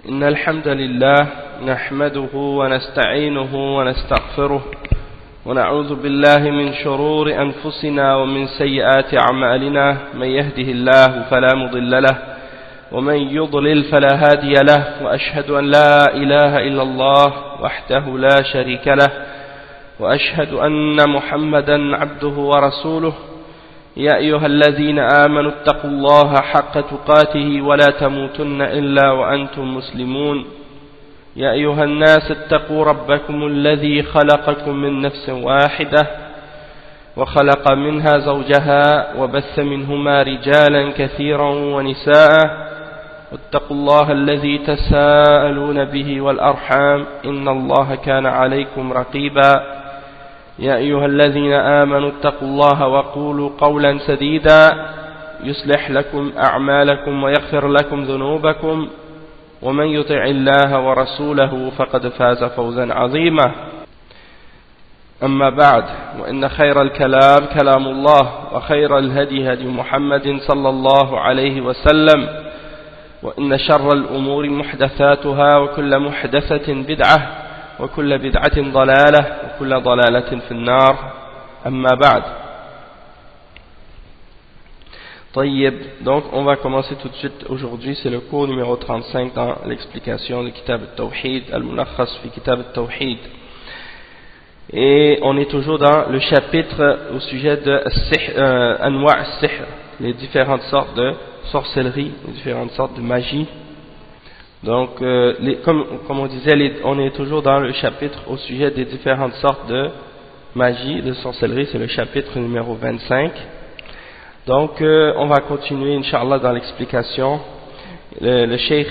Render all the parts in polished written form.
إن الحمد لله نحمده ونستعينه ونستغفره ونعوذ بالله من شرور أنفسنا ومن سيئات أعمالنا من يهده الله فلا مضل له ومن يضلل فلا هادي له وأشهد أن لا إله إلا الله وحده لا شريك له وأشهد أن محمدا عبده ورسوله يا أيها الذين آمنوا اتقوا الله حق تقاته ولا تموتن إلا وأنتم مسلمون يا أيها الناس اتقوا ربكم الذي خلقكم من نفس واحدة وخلق منها زوجها وبث منهما رجالا كثيرا ونساء واتقوا الله الذي تساءلون به والأرحام إن الله كان عليكم رقيبا يا أيها الذين آمنوا اتقوا الله وقولوا قولا سديدا يصلح لكم أعمالكم ويغفر لكم ذنوبكم ومن يطع الله ورسوله فقد فاز فوزا عظيما أما بعد وإن خير الكلام كلام الله وخير الهدي هدي محمد صلى الله عليه وسلم وإن شر الأمور محدثاتها وكل محدثة بدعة وكل بدعة ضلالة وكل ضلالة في النار أما بعد. طيب, donc on va commencer tout de suite aujourd'hui, c'est le cours numéro 35 dans l'explication du Kitab al-Tawhid, al-Mulakhas fi Kitab al-Tawhid. Et on est toujours dans le chapitre au sujet de Anwa' al-Sihr, les différentes sortes de sorcellerie, les différentes sortes de magie. Donc, comme on disait, on est toujours dans le chapitre au sujet des différentes sortes de magie, de sorcellerie, c'est le chapitre numéro 25. Donc, on va continuer, Inch'Allah, dans l'explication. Le cheikh,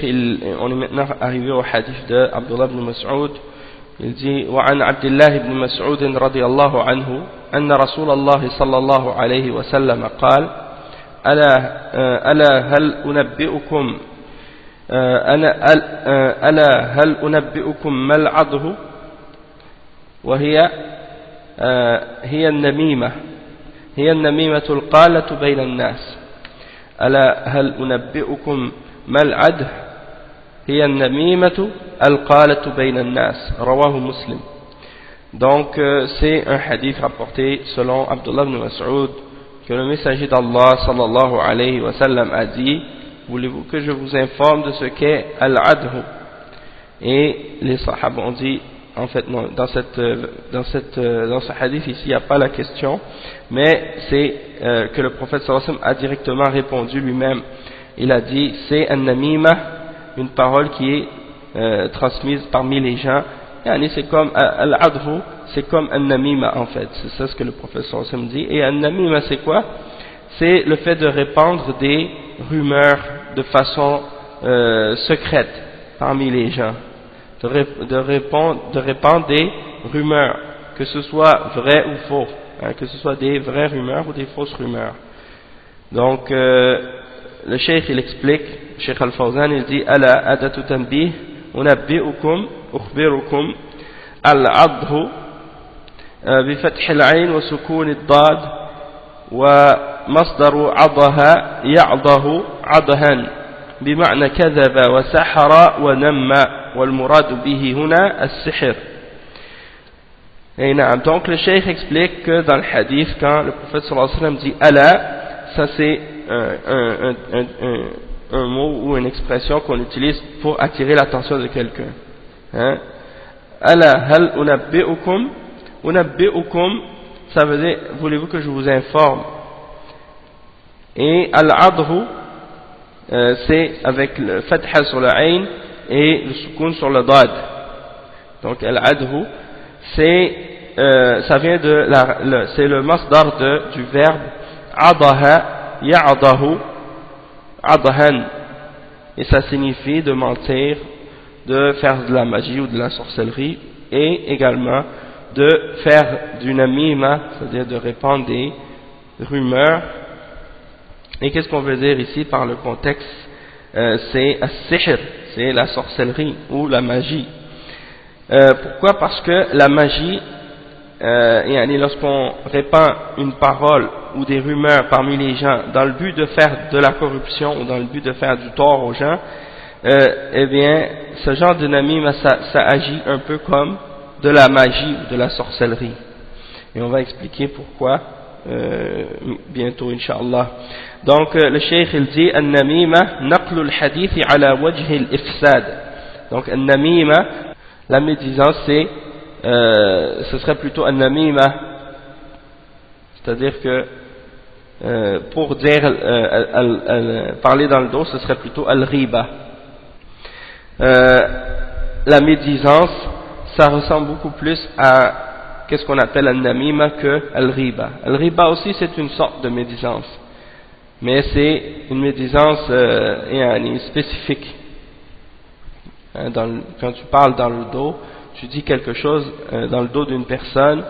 on est maintenant arrivé au hadith de Abdullah ibn Mas'ud. Il dit, وعن عبد الله بن مسعود رضي الله عنه أن رسول الله صلى الله عليه وسلم قال ألا هل أنبئكم ألا هل أنبئكم ما العضه وهي هي النميمة القالة بين الناس. ألا هل أنبئكم ما العده هي النميمة القالة بين الناس. رواه مسلم. Donc c'est un hadith rapporté selon Abdullah ibn Mas'ud que le messager d'Allah sallallahu alayhi wa sallam a dit: voulez-vous que je vous informe de ce qu'est Al-Adhu? Et les Sahaba ont dit, en fait non, dans ce hadith ici il n'y a pas la question, mais c'est que le prophète sallallahu alayhi wa sallam a directement répondu lui-même. Il a dit, c'est un namima, une parole qui est transmise parmi les gens. Yani c'est comme Al-Adhu, c'est comme un namima en fait, c'est ça ce que le prophète sallallahu alayhi wa sallam dit. Et un namima c'est quoi? C'est le fait de répandre des rumeurs de façon secrète parmi les gens, de répandre des rumeurs, que ce soit vrai ou faux, hein, que ce soit des vraies rumeurs ou des fausses rumeurs. Donc le cheikh il explique, Cheikh Al-Fawzan il dit: Ala adatu tanbih unabbi'ukum ukhbirukum al-adhu bi fath al-ayn wa sukun ad-dad ومصدر عضها يعضه عضها بمعنى كذب وسحر ونم والمراد به هنا السحر. Et donc le cheikh explique que dans le hadith, quand le prophète sallallahu alayhi wa sallam dit Allah, ça c'est un mot ou une expression qu'on utilise pour attirer l'attention de quelqu'un. Hein? Allah hal unabbi'ukum, unabbi'ukum, ça veut dire, voulez-vous que je vous informe? Et al-adhu, c'est avec le fatha sur le ayn et le sukun sur le dad. Donc al-adhu, ça vient c'est le masdar du verbe adaha, ya'adahu, adahan. Et ça signifie de mentir, de faire de la magie ou de la sorcellerie, et également de faire du namima, c'est-à-dire de répandre des rumeurs. Et qu'est-ce qu'on veut dire ici par le contexte? C'est as-sihr, c'est la sorcellerie ou la magie. Pourquoi? Parce que la magie, lorsqu'on répand une parole ou des rumeurs parmi les gens dans le but de faire de la corruption ou dans le but de faire du tort aux gens, eh bien ce genre de namima, ça agit un peu comme de la magie ou de la sorcellerie. Et on va expliquer pourquoi bientôt, Inch'Allah. Donc, le cheikh, il dit, An-namima, naqlu al-hadithi ala wajhi al-ifsad. Donc, An-namima, la médisance, ce serait plutôt An-namima, c'est-à-dire que, pour dire, parler dans le dos, ce serait plutôt Al-Riba. La médisance, ça ressemble beaucoup plus à qu'est-ce qu'on appelle Al-Namima que Al-Riba. Al-Riba aussi, c'est une sorte de médisance, mais c'est une médisance spécifique. Quand tu parles dans le dos, tu dis quelque chose dans le dos d'une personne,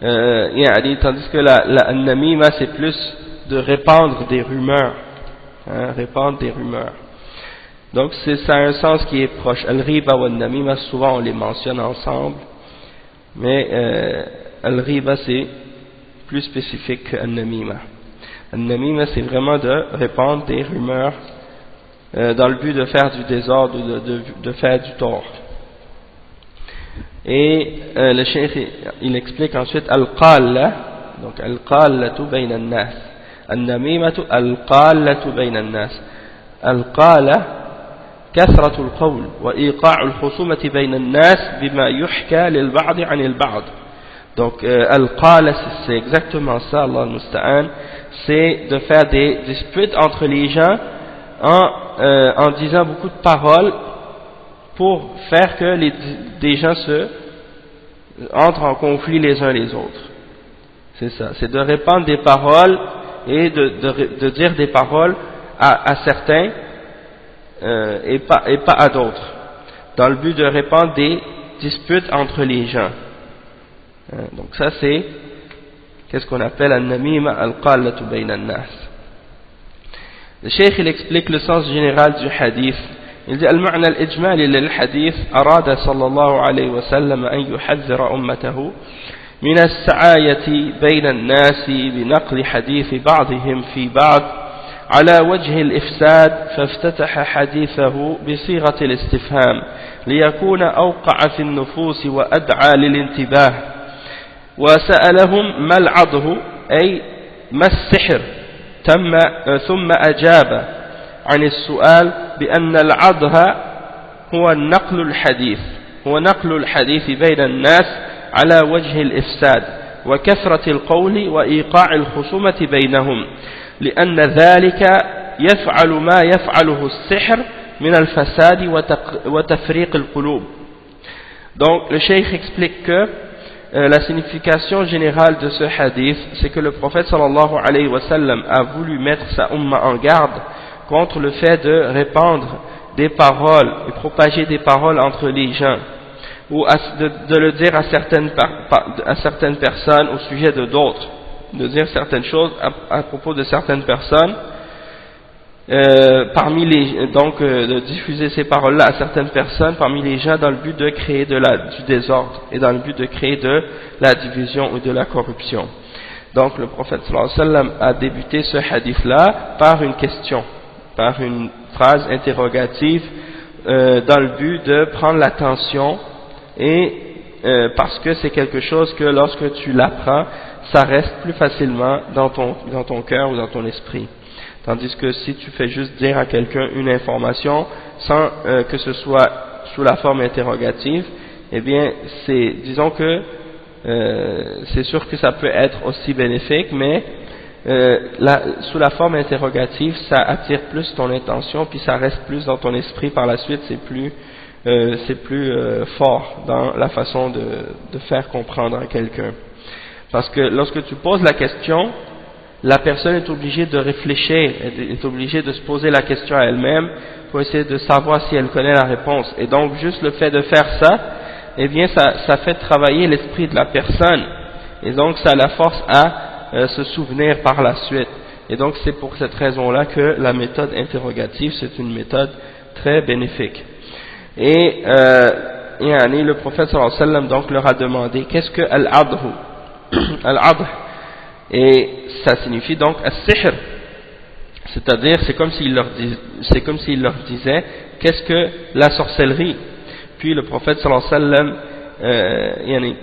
tandis que Al-Namima, c'est plus de répandre des rumeurs, répandre des rumeurs. Donc ça a un sens qui est proche. Al-Riba ou Al-Namima, souvent on les mentionne ensemble, mais Al-Riba c'est plus spécifique que Al-Namima. Al-Namima, c'est vraiment de répandre des rumeurs dans le but de faire du désordre, de faire du tort. Et le cheikh, il explique ensuite Al-Qalla, donc Al-Qallatu bayna an-nas, Al-Namimatu Al-Qallatu bayna an-nas. Al-Qalla كثرة القول وإيقاع الخصومة بين الناس بما يحكى للبعض عن البعض. Donc al-qala, c'est exactement ça, Allah al-Musta'an, c'est de faire des disputes entre les gens en disant beaucoup de paroles pour faire que des gens entrent en conflit les uns les autres. C'est ça, c'est de répandre des paroles et de dire des paroles à certains et pas à d'autres, dans le but de répandre des disputes entre les gens. Donc ça c'est qu'est-ce qu'on appelle al-namima al-qallatu bayna an-nas. Le cheikh, il explique le sens général du hadith. Il dit al-ma'na al-ijmali lil-hadith arada sallallahu alayhi wa sallam an yuhadhdhira ummatahu min as-sa'ayati bayna an-nas bi naqli hadith ba'dihim fi ba'd على وجه الإفساد، فافتتح حديثه بصيغة الاستفهام ليكون أوقع في النفوس وأدعى للانتباه، وسألهم ما العضه أي ما السحر، ثم أجاب عن السؤال بأن العضه هو نقل الحديث بين الناس على وجه الإفساد وكثرة القول وإيقاع الخصومة بينهم، لأن ذلك يفعل ما يفعله السحر من الفساد وتفريق القلوب. Donc le cheikh explique que la signification générale de ce hadith, c'est que le prophète sallallahu alayhi wa sallam a voulu mettre sa umma en garde contre le fait de répandre des paroles et propager des paroles entre les gens, ou de le dire à certaines personnes au sujet de d'autres, de dire certaines choses à propos de certaines personnes, de diffuser ces paroles-là à certaines personnes parmi les gens dans le but de créer du désordre et dans le but de créer de la division ou de la corruption. Donc le prophète sallallahu alayhi wa sallam a débuté ce hadith-là par une question, par une phrase interrogative dans le but de prendre l'attention et parce que c'est quelque chose que lorsque tu l'apprends, ça reste plus facilement dans ton cœur ou dans ton esprit. Tandis que si tu fais juste dire à quelqu'un une information sans que ce soit sous la forme interrogative, eh bien disons que c'est sûr que ça peut être aussi bénéfique, mais sous la forme interrogative, ça attire plus ton intention, puis ça reste plus dans ton esprit par la suite, c'est plus fort dans la façon de faire comprendre à quelqu'un. Parce que lorsque tu poses la question, la personne est obligée de réfléchir, est obligée de se poser la question à elle-même pour essayer de savoir si elle connaît la réponse. Et donc juste le fait de faire ça, eh bien ça fait travailler l'esprit de la personne. Et donc ça la force à se souvenir par la suite. Et donc c'est pour cette raison-là que la méthode interrogative, c'est une méthode très bénéfique. Et le prophète sallallahu alayhi wa sallam donc leur a demandé qu'est-ce que al-adhu, al-adh, et ça signifie donc as-sihr. C'est-à-dire, c'est comme s'il leur disait, qu'est-ce que la sorcellerie? Puis le prophète sallallahu alayhi wa sallam,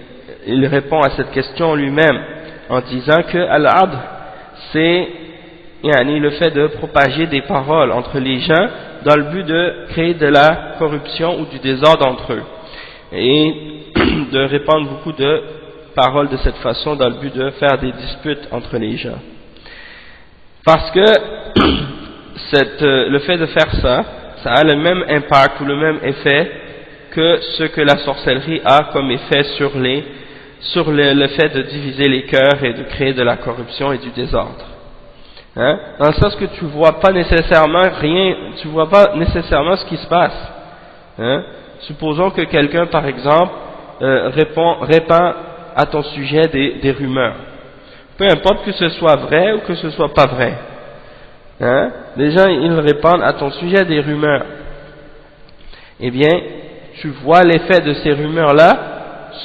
il répond à cette question lui-même en disant que al-adh, c'est le fait de propager des paroles entre les gens dans le but de créer de la corruption ou du désordre entre eux, et de répandre beaucoup de paroles de cette façon dans le but de faire des disputes entre les gens. Parce que le fait de faire ça, ça a le même impact ou le même effet que ce que la sorcellerie a comme effet sur le fait de diviser les cœurs et de créer de la corruption et du désordre. Hein? Dans le sens que tu vois pas nécessairement ce qui se passe. Hein? Supposons que quelqu'un, par exemple, répand à ton sujet des rumeurs. Peu importe que ce soit vrai ou que ce soit pas vrai. Hein? Les gens, ils répandent à ton sujet des rumeurs. Eh bien, tu vois l'effet de ces rumeurs-là,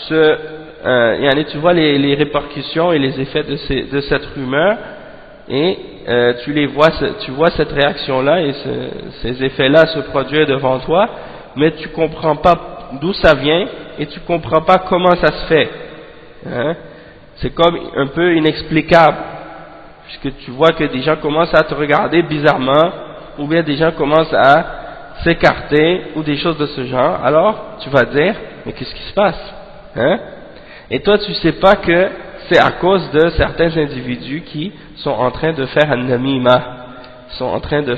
tu vois les répercussions et les effets de cette rumeur, et tu vois cette réaction-là et ces effets-là se produire devant toi, mais tu comprends pas d'où ça vient et tu comprends pas comment ça se fait. Hein? C'est comme un peu inexplicable, puisque tu vois que des gens commencent à te regarder bizarrement, ou bien des gens commencent à s'écarter, ou des choses de ce genre. Alors tu vas dire, mais qu'est-ce qui se passe? Hein? Et toi tu sais pas que c'est à cause de certains individus qui sont en train de faire un namima, sont en train de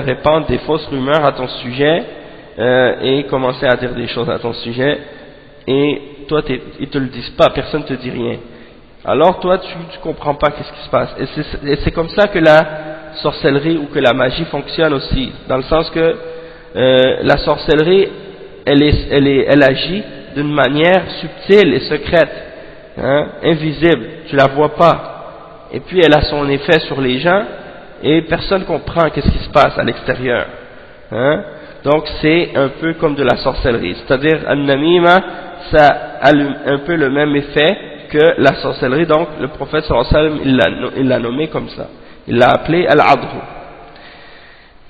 répandre des fausses rumeurs à ton sujet, et commencer à dire des choses à ton sujet, et toi ils te le disent pas, personne te dit rien. Alors toi tu comprends pas qu'est-ce qui se passe. Et c'est comme ça que la sorcellerie ou que la magie fonctionne aussi, dans le sens que la sorcellerie elle agit d'une manière subtile et secrète, hein, invisible, tu la vois pas, et puis elle a son effet sur les gens et personne comprend qu'est-ce qui se passe à l'extérieur, hein. Donc c'est un peu comme de la sorcellerie, c'est-à-dire an-namima, ça a un peu le même effet que la sorcellerie. Donc le prophète sallallahu alayhi wa sallam il l'a nommé comme ça, il l'a appelé al-adh.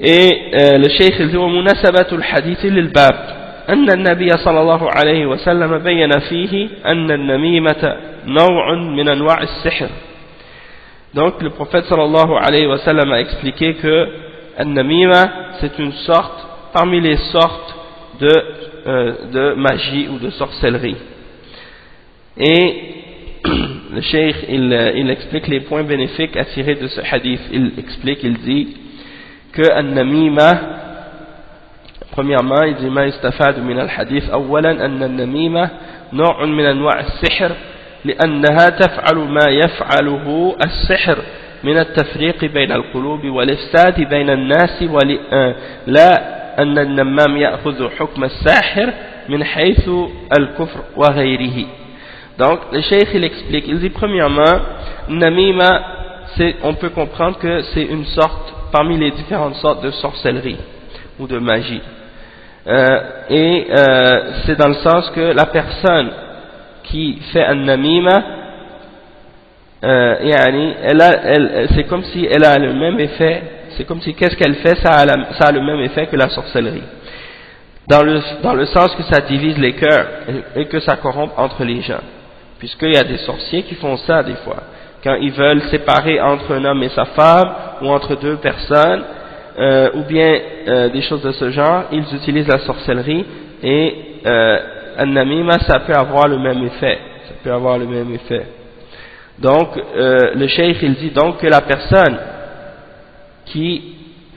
Et le cheikh il dit wa munasabatul hadith lil bab أن النبي صلى الله عليه وسلم بين فيه أن النميمة نوع من أنواع السحر. Donc le prophète sallallahu alayhi wa sallam a expliqué que an-namima c'est une sorte parmi les sortes de magie ou de sorcellerie. Et le cheikh il explique les points bénéfiques à tirer de ce hadith. Il dit que an-namima, premièrement, il dit ما يستفاد من الحديث أولا أن النميمة نوع من أنواع السحر لأنها تفعل ما يفعله السحر من التفريق بين القلوب والإفساد بين الناس لا أن النمام يأخذ حكم الساحر من حيث الكفر وغيره. Donc le cheikh il explique, il dit premièrement namima, on peut comprendre que c'est une sorte parmi les différentes sortes de sorcellerie ou de magie. C'est dans le sens que la personne qui fait un namima, c'est comme si elle a le même effet, c'est comme si qu'est-ce qu'elle fait, ça a le même effet que la sorcellerie. Dans le sens que ça divise les cœurs et que ça corrompt entre les gens. Puisqu'il y a des sorciers qui font ça des fois. Quand ils veulent séparer entre un homme et sa femme, ou entre deux personnes, ou bien des choses de ce genre, ils utilisent la sorcellerie, et an-namima ça peut avoir le même effet. Donc le cheikh il dit donc que la personne qui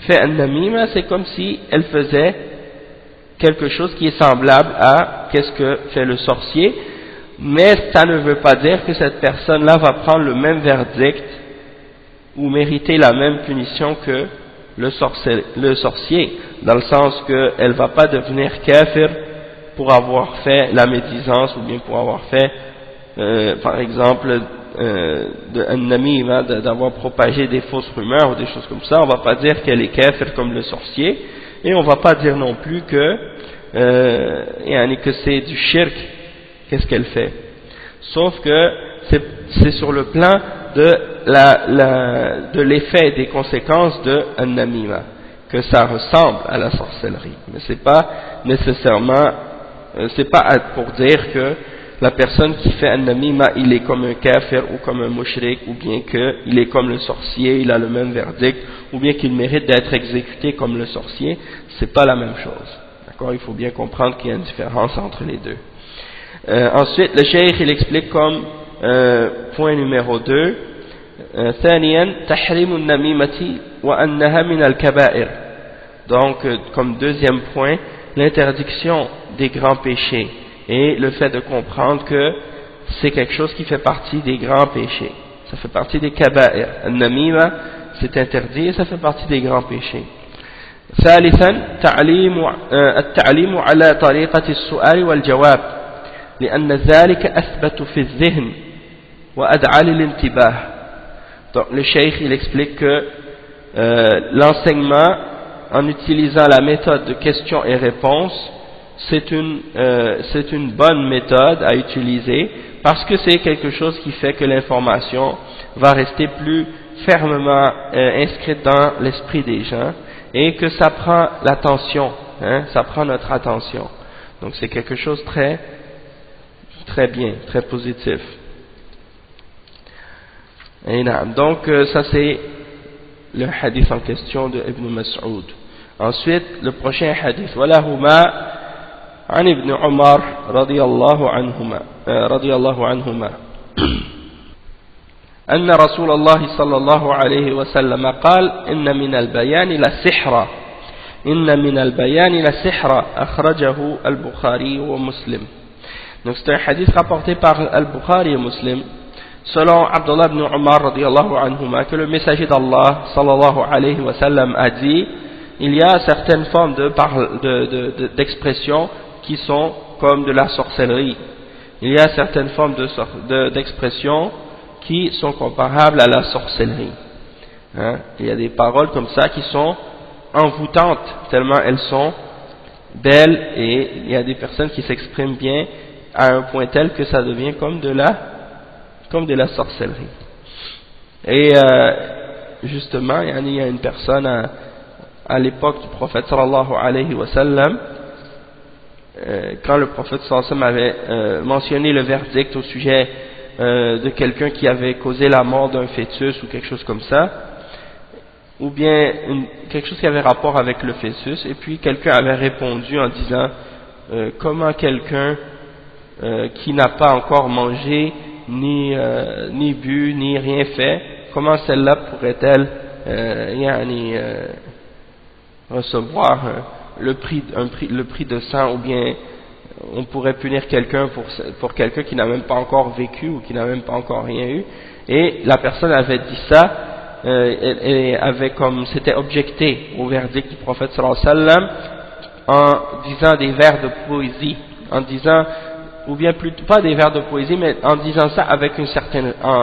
fait an-namima, c'est comme si elle faisait quelque chose qui est semblable à qu'est-ce que fait le sorcier, mais ça ne veut pas dire que cette personne-là va prendre le même verdict ou mériter la même punition que le sorcier, dans le sens qu'elle ne va pas devenir kafir pour avoir fait la médisance, ou bien pour avoir fait par exemple d'avoir propagé des fausses rumeurs ou des choses comme ça. On ne va pas dire qu'elle est kafir comme le sorcier, et on ne va pas dire non plus que c'est du shirk. Qu'est-ce qu'elle fait? Sauf que c'est sur le plan de de l'effet et des conséquences de an-namima, que ça ressemble à la sorcellerie. Mais c'est pas nécessairement, c'est pas pour dire que la personne qui fait an-namima, il est comme un kafir ou comme un mushrik, ou bien qu'il est comme le sorcier, il a le même verdict, ou bien qu'il mérite d'être exécuté comme le sorcier. C'est pas la même chose. D'accord? Il faut bien comprendre qu'il y a une différence entre les deux. Ensuite, le cheikh il explique comme point numéro 2, ثانيا تحريم النميمة وأنها من الكبائر. Donc, comme deuxième point, l'interdiction des grands péchés et le fait de comprendre que c'est quelque chose qui fait partie des grands péchés. Ça fait partie des kaba'ir. An-namima, c'est interdit et ça fait partie des grands péchés. ثالثا التعليم على طريقة السؤال والجواب لأن ذلك أثبت في الذهن وأدعى للانتباه. Donc le cheikh il explique que l'enseignement en utilisant la méthode de questions et réponses c'est une bonne méthode à utiliser parce que c'est quelque chose qui fait que l'information va rester plus fermement inscrite dans l'esprit des gens et que ça prend l'attention, ça prend notre attention. Donc c'est quelque chose très très bien, très positif. Et donc ça c'est le hadith en question de Ibn Mas'ud. Ensuite le prochain hadith ولهما عن ابن عمر رضي الله عنهما أن رسول الله صلى الله عليه وسلم قال إن من البيان لسحرا أخرجه البخاري ومسلم. Donc c'est un hadith rapporté par Al-Bukhari et Muslim selon Abdullah ibn Umar radiyallahu anhuma que le messager d'Allah sallallahu alayhi wa sallam a dit il y a certaines formes d'expression qui sont comme de la sorcellerie. Il y a certaines formes d'expression qui sont comparables à la sorcellerie. Il y a des paroles comme ça qui sont envoûtantes tellement elles sont belles et il y a des personnes qui s'expriment bien à un point tel que ça devient comme de la sorcellerie. Et justement, il y a une personne à l'époque du prophète sallallahu alayhi wa sallam, quand le prophète sallallahu alayhi wa sallam avait mentionné le verdict au sujet de quelqu'un qui avait causé la mort d'un fœtus ou quelque chose comme ça, ou bien quelque chose qui avait rapport avec le fœtus, et puis quelqu'un avait répondu en disant comment quelqu'un qui n'a pas encore mangé, ni bu, ni rien fait, comment celle-là pourrait-elle recevoir le prix de sang, ou bien on pourrait punir quelqu'un pour quelqu'un qui n'a même pas encore vécu ou qui n'a même pas encore rien eu. Et la personne avait dit ça, et avait comme s'était objecté au verdict du prophète sallallahu alayhi wa sallam en disant des vers de poésie, en disant, ou bien plutôt pas des vers de poésie, mais en disant ça avec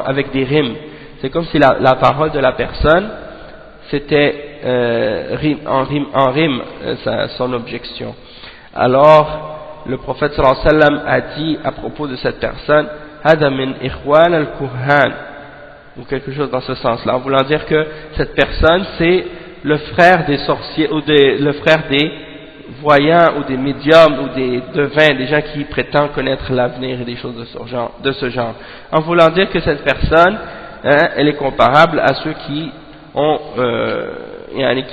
avec des rimes. C'est comme si la parole de la personne c'était en rime son objection. Alors le prophète sallallahu alayhi wa sallam a dit à propos de cette personne hada min ikhwan al-kuhan, ou quelque chose dans ce sens-là, en voulant dire que cette personne c'est le frère des sorciers ou le frère des voyants ou des médiums ou des devins, des gens qui prétendent connaître l'avenir et des choses de ce genre, en voulant dire que cette personne elle est comparable à ceux qui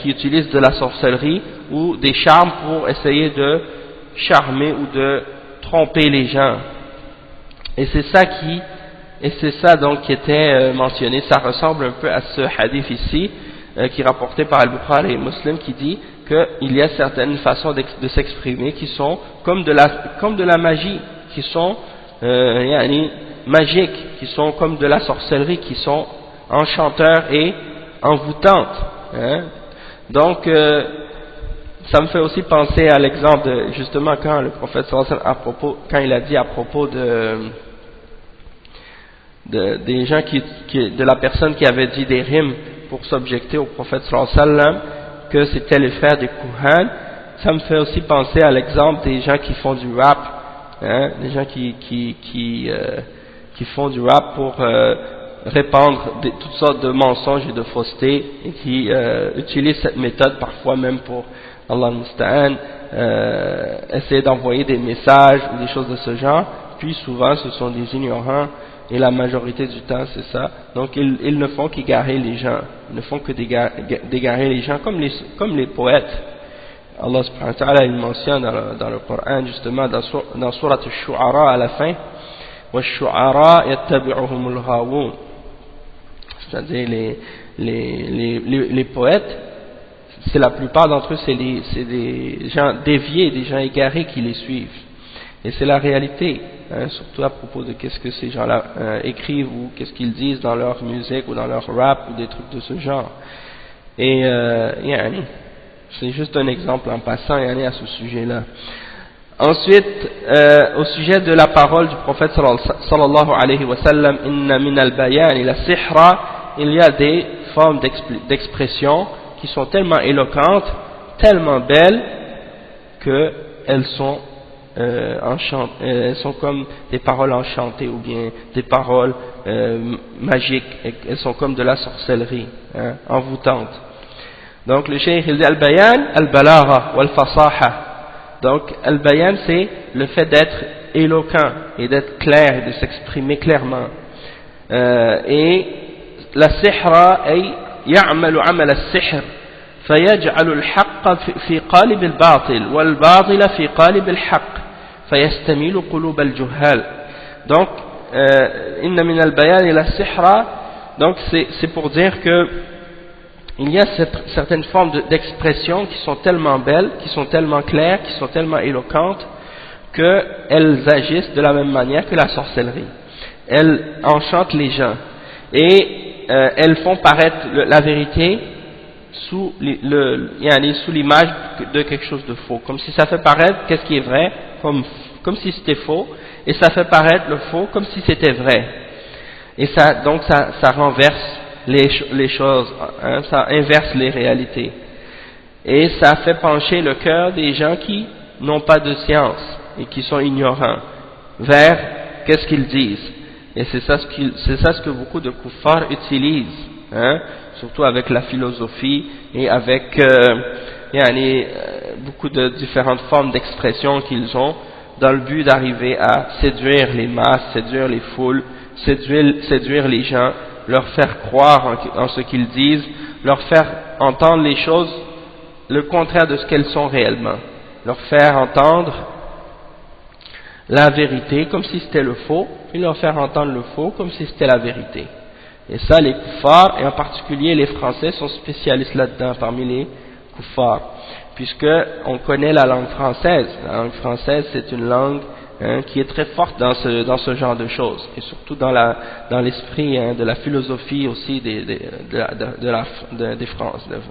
qui utilisent de la sorcellerie ou des charmes pour essayer de charmer ou de tromper les gens. Et c'est ça donc qui était mentionné. Ça ressemble un peu à ce hadith ici qui est rapporté par Al-Bukhari et Muslim, qui dit qu'il y a certaines façons de s'exprimer qui sont comme de la magie, qui sont magiques, qui sont comme de la sorcellerie, qui sont enchanteurs et envoûtantes. Donc ça me fait aussi penser à l'exemple de, justement, quand le prophète sallallahu alayhi wa sallam, quand il a dit à propos des gens de la personne qui avait dit des rimes pour s'objecter au prophète sallallahu alayhi wa sallam, que c'était les frères des Kuhan. Ça me fait aussi penser à l'exemple des gens qui font du rap, des gens qui font du rap pour répandre toutes sortes de mensonges et de faussetés et qui utilisent cette méthode parfois même pour Allah al-Musta'an, essayer d'envoyer des messages ou des choses de ce genre. Puis souvent ce sont des ignorants et la majorité du temps c'est ça. Donc ils ne font qu'égarer les gens, ils ne font que d'égarer les gens comme les poètes. Allah subhanahu wa ta'ala il mentionne dans le Coran justement dans Surat al-Shu'ara à la fin, وَالشُّعَرَاء يَتَّبِعُهُمُ الْغَاوُونَ, c'est-à-dire les poètes, c'est la plupart d'entre eux c'est des gens déviés, des gens égarés qui les suivent. Et c'est la réalité, hein, surtout à propos de qu'est-ce que ces gens-là écrivent ou qu'est-ce qu'ils disent dans leur musique ou dans leur rap ou des trucs de ce genre. Et c'est juste un exemple en passant à ce sujet-là. Ensuite, au sujet de la parole du prophète sallallahu alayhi wa sallam, inna min al-bayan ila sihra, il y a des formes d'expression qui sont tellement éloquentes, tellement belles qu'elles sont elles sont comme des paroles enchantées ou bien des paroles magiques, elles sont comme de la sorcellerie, hein, envoûtantes. Donc le cheikh il dit al-bayan al-balagha wal-fasaha. Donc al-bayan c'est le fait d'être éloquent et d'être clair et de s'exprimer clairement. Et la sihra ay ya'malu 'amal as-sihr فيجعل الحق في قالب الباطل والباطل في قالب الحق فيستميل قلوب الجهال. Donc إن من البيان إلى السحر, donc c'est pour dire que il y a certaines formes d'expression qui sont tellement belles, qui sont tellement claires, qui sont tellement éloquentes qu'elles agissent de la même manière que la sorcellerie. Elles enchantent les gens et elles font paraître la vérité sous l'image de quelque chose de faux, comme si ça fait paraître qu'est-ce qui est vrai comme si c'était faux, et ça fait paraître le faux comme si c'était vrai, et donc ça renverse les choses, hein, ça inverse les réalités, et ça fait pencher le cœur des gens qui n'ont pas de science et qui sont ignorants vers qu'est-ce qu'ils disent. Et c'est ça ce que beaucoup de kuffars utilisent, hein, surtout avec la philosophie et avec beaucoup de différentes formes d'expression qu'ils ont dans le but d'arriver à séduire les masses, séduire les foules, séduire les gens, leur faire croire en ce qu'ils disent, leur faire entendre les choses le contraire de ce qu'elles sont réellement, leur faire entendre la vérité comme si c'était le faux, puis leur faire entendre le faux comme si c'était la vérité. Et ça, les kuffars, et en particulier les Français, sont spécialistes là-dedans parmi les kuffars, puisque on connaît la langue française. La langue française, c'est une langue qui est très forte dans ce genre de choses, et surtout dans l'esprit de la philosophie aussi de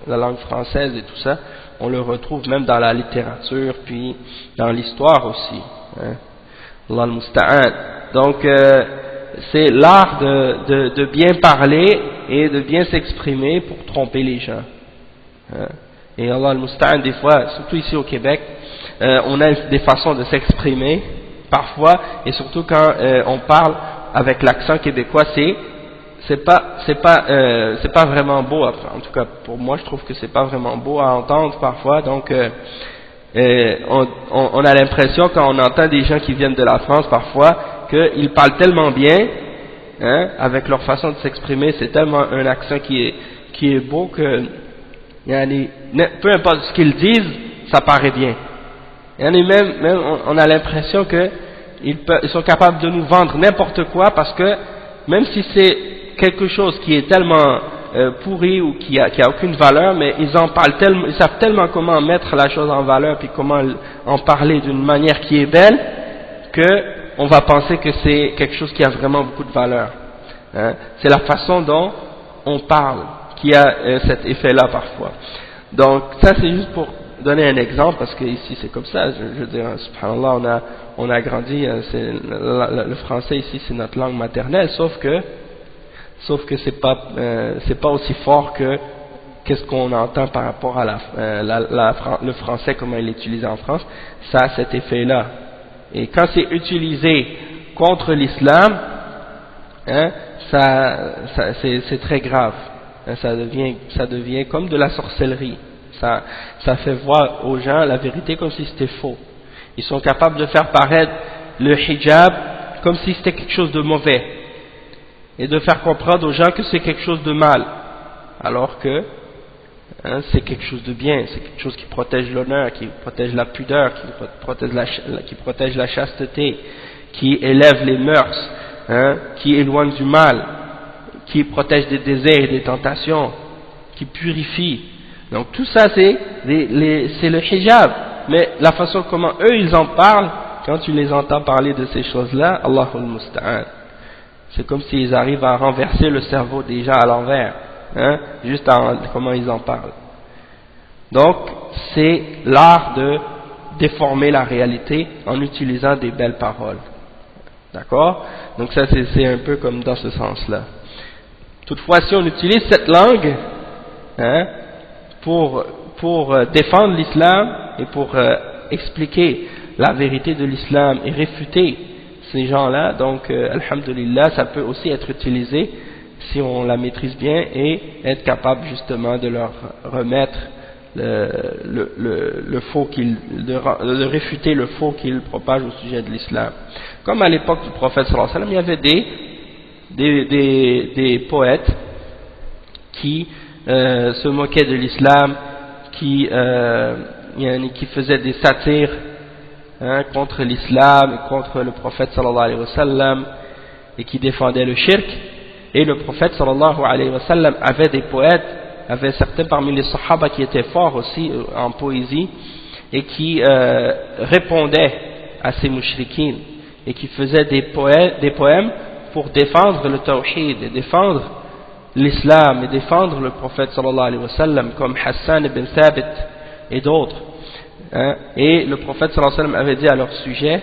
la langue française et tout ça. On le retrouve même dans la littérature, puis dans l'histoire aussi. Hein. Allah al-Musta'an. Donc c'est l'art de bien parler et de bien s'exprimer pour tromper les gens. Hein. Et Allah al-Musta'an, des fois, surtout ici au Québec, on a des façons de s'exprimer parfois, et surtout quand on parle avec l'accent québécois, c'est pas vraiment beau. En tout cas pour moi, je trouve que c'est pas vraiment beau à entendre parfois. Donc on a l'impression, quand on entend des gens qui viennent de la France parfois, qu'ils parlent tellement bien, hein, avec leur façon de s'exprimer, c'est tellement un accent qui est beau que peu importe ce qu'ils disent, ça paraît bien. Même on a l'impression que ils sont capables de nous vendre n'importe quoi, parce que même si c'est quelque chose qui est tellement pourri ou qui a aucune valeur, mais ils savent tellement comment mettre la chose en valeur, puis comment en parler d'une manière qui est belle, que on va penser que c'est quelque chose qui a vraiment beaucoup de valeur. Hein. C'est la façon dont on parle qui a cet effet-là parfois. Donc ça, c'est juste pour donner un exemple, parce que ici c'est comme ça. Je veux dire, subhanallah, on a grandi, le français ici c'est notre langue maternelle, sauf que c'est pas aussi fort que qu'est-ce qu'on entend par rapport à le français, comment il est utilisé en France. Ça a cet effet-là. Et quand c'est utilisé contre l'islam, hein, c'est très grave. Hein, ça devient comme de la sorcellerie. Ça fait voir aux gens la vérité comme si c'était faux. Ils sont capables de faire paraître le hijab comme si c'était quelque chose de mauvais et de faire comprendre aux gens que c'est quelque chose de mal, alors que c'est quelque chose de bien, c'est quelque chose qui protège l'honneur, qui protège la pudeur, qui protège la chasteté, qui élève les mœurs, qui éloigne du mal, qui protège des désirs et des tentations, qui purifie. Donc tout ça c'est le hijab, mais la façon comment eux ils en parlent, quand tu les entends parler de ces choses-là, Allahul Musta'an, c'est comme s'ils arrivent à renverser le cerveau des gens à l'envers, juste en comment ils en parlent. Donc c'est l'art de déformer la réalité en utilisant des belles paroles. D'accord? Donc ça c'est un peu comme dans ce sens-là. Toutefois, si on utilise cette langue pour défendre l'islam et pour expliquer la vérité de l'islam et réfuter ces gens-là, donc alhamdulillah, ça peut aussi être utilisé si on la maîtrise bien et être capable justement de leur remettre le faux de réfuter le faux qu'ils propagent au sujet de l'islam. Comme à l'époque du prophète sallallahu alayhi wa sallam, il y avait des poètes qui se moquaient de l'islam, qui faisaient des satires contre l'islam et contre le prophète sallallahu alayhi wa sallam et qui défendaient le shirk. Et le prophète sallallahu alayhi wa sallam avait des poètes, avait certains parmi les sahaba qui étaient forts aussi en poésie et qui répondaient à ces mushrikines et qui faisaient des poèmes pour défendre le tawhid et défendre l'islam et défendre le prophète sallallahu alayhi wa sallam, comme Hassan ibn Thabit et d'autres. Et le prophète sallallahu alayhi wa sallam avait dit à leur sujet,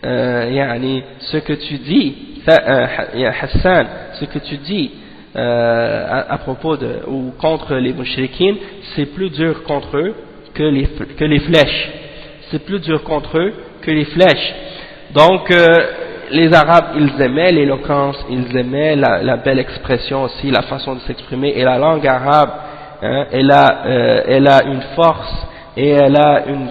ce que tu dis, Hassan, ce que tu dis à propos ou contre les mushrikines, c'est plus dur contre eux que les flèches. C'est plus dur contre eux que les flèches. Donc les Arabes, ils aimaient l'éloquence, ils aimaient la belle expression aussi, la façon de s'exprimer, et la langue arabe, elle a une force et elle a un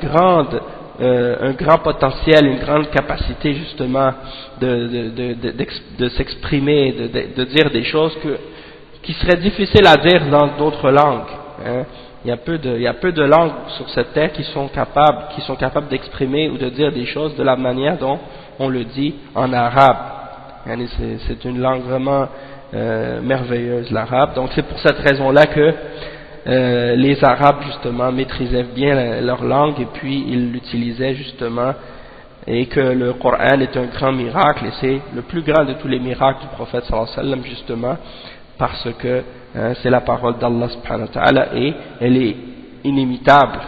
grand potentiel, une grande capacité justement de s'exprimer, de dire des choses qui seraient difficiles à dire dans d'autres langues. Il y a peu de langues sur cette terre qui sont capables d'exprimer ou de dire des choses de la manière dont on le dit en arabe. C'est une langue vraiment merveilleuse, l'arabe. Donc c'est pour cette raison-là que les Arabes justement maîtrisaient bien leur langue et puis ils l'utilisaient justement, et que le Coran est un grand miracle et c'est le plus grand de tous les miracles du prophète sallallahu alayhi wa sallam, justement parce que c'est la parole d'Allah subhanahu wa ta'ala et elle est inimitable,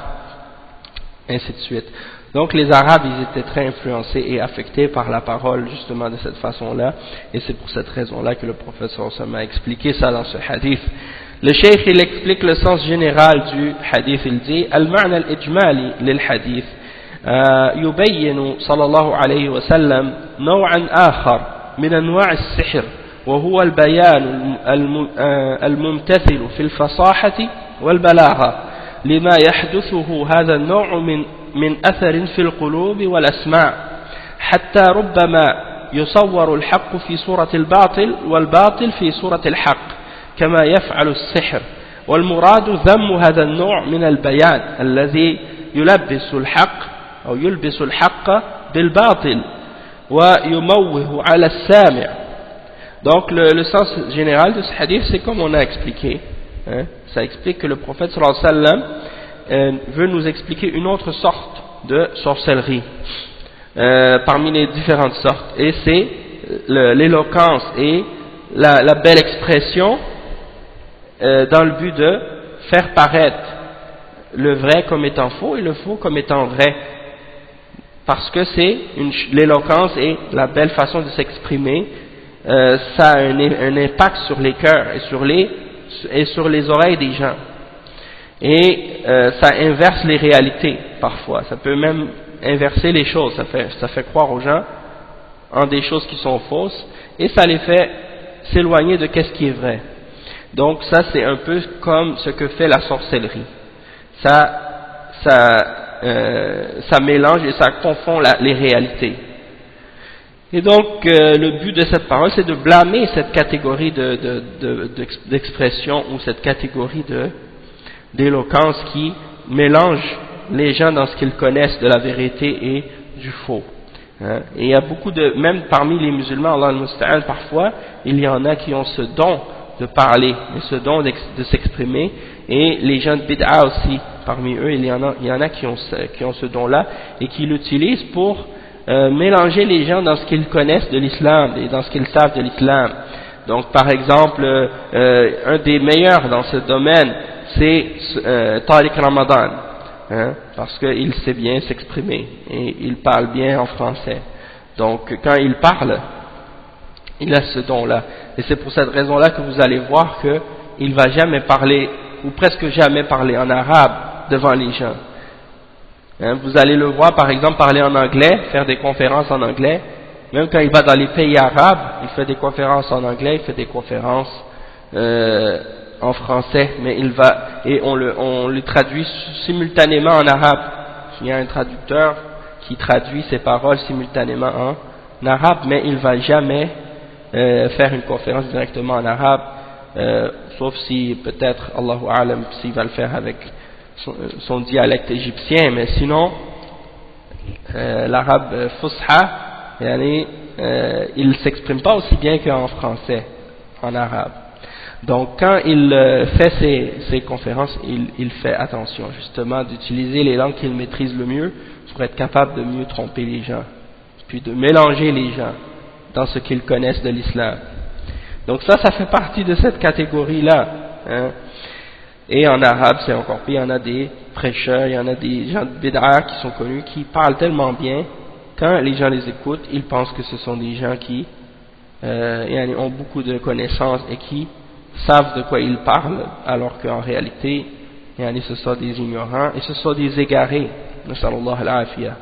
ainsi de suite. Donc les Arabes, ils étaient très influencés et affectés par la parole justement de cette façon-là, et c'est pour cette raison-là que le prophète sallallahu alayhi wa sallam a expliqué ça dans ce hadith. Le cheikh, il explique le sens général du hadith. Il dit المعنى الإجمالي للحديث يبين صلى الله عليه وسلم نوعا آخر من أنواع السحر وهو البيان الممتثل في الفصاحة والبلاغة لما يحدثه هذا النوع من أثر في القلوب والأسماع حتى ربما يصور الحق في صورة الباطل والباطل في صورة الحق كما يفعل السحر. والمراد ذم هذا النوع من البيان الذي يلبس الحق بالباطل ويموه على السامع. Donc le sens général de ce hadith, c'est comme on a expliqué, ça explique que le prophète sallallahu alayhi wa sallam veut nous expliquer une autre sorte de sorcellerie parmi les différentes sortes, et c'est l'éloquence et la belle expression dans le but de faire paraître le vrai comme étant faux et le faux comme étant vrai, parce que c'est l'éloquence et la belle façon de s'exprimer, ça a un impact sur les cœurs et sur les oreilles des gens, et ça inverse les réalités parfois, ça peut même inverser les choses, ça fait croire aux gens en des choses qui sont fausses, et ça les fait s'éloigner de qu'est-ce qui est vrai. Donc ça c'est un peu comme ce que fait la sorcellerie. Ça mélange et ça confond les réalités. Et donc le but de cette parole c'est de blâmer cette catégorie d'expression ou cette catégorie d'éloquence qui mélange les gens dans ce qu'ils connaissent de la vérité et du faux. Hein? Et il y a beaucoup même parmi les musulmans, Allah al-Musta'an, parfois, il y en a qui ont ce don de parler, ce don de s'exprimer, et les gens de bid'a aussi, parmi eux, il y en a qui ont ce don-là, et qui l'utilisent pour mélanger les gens dans ce qu'ils connaissent de l'islam, et dans ce qu'ils savent de l'islam. Donc, par exemple, un des meilleurs dans ce domaine, c'est Tariq Ramadan. Hein, parce qu'il sait bien s'exprimer et il parle bien en français. Donc quand il parle, il a ce don-là. Et c'est pour cette raison-là que vous allez voir qu'il ne va jamais parler, ou presque jamais parler en arabe devant les gens. Hein, vous allez le voir par exemple parler en anglais, faire des conférences en anglais. Même quand il va dans les pays arabes, il fait des conférences en anglais, il fait des conférences en français, mais on le traduit simultanément en arabe. Il y a un traducteur qui traduit ses paroles simultanément en arabe, mais il ne va jamais faire une conférence directement en arabe, sauf si peut-être, Allahu A'lam, s'il va le faire avec son dialecte égyptien, mais sinon l'arabe fusha, il ne s'exprime pas aussi bien qu'en français, en arabe. Donc quand il fait ses conférences, il fait attention justement d'utiliser les langues qu'il maîtrise le mieux pour être capable de mieux tromper les gens, puis de mélanger les gens dans ce qu'ils connaissent de l'islam. Donc ça fait partie de cette catégorie-là. Hein. Et en arabe c'est encore pire, il y en a des prêcheurs, il y en a des gens de bid'a qui sont connus, qui parlent tellement bien, quand les gens les écoutent, ils pensent que ce sont des gens qui ont beaucoup de connaissances et qui savent de quoi ils parlent, alors qu'en réalité, ce sont des ignorants et ce sont des égarés. Nasallallahu al-afiyah.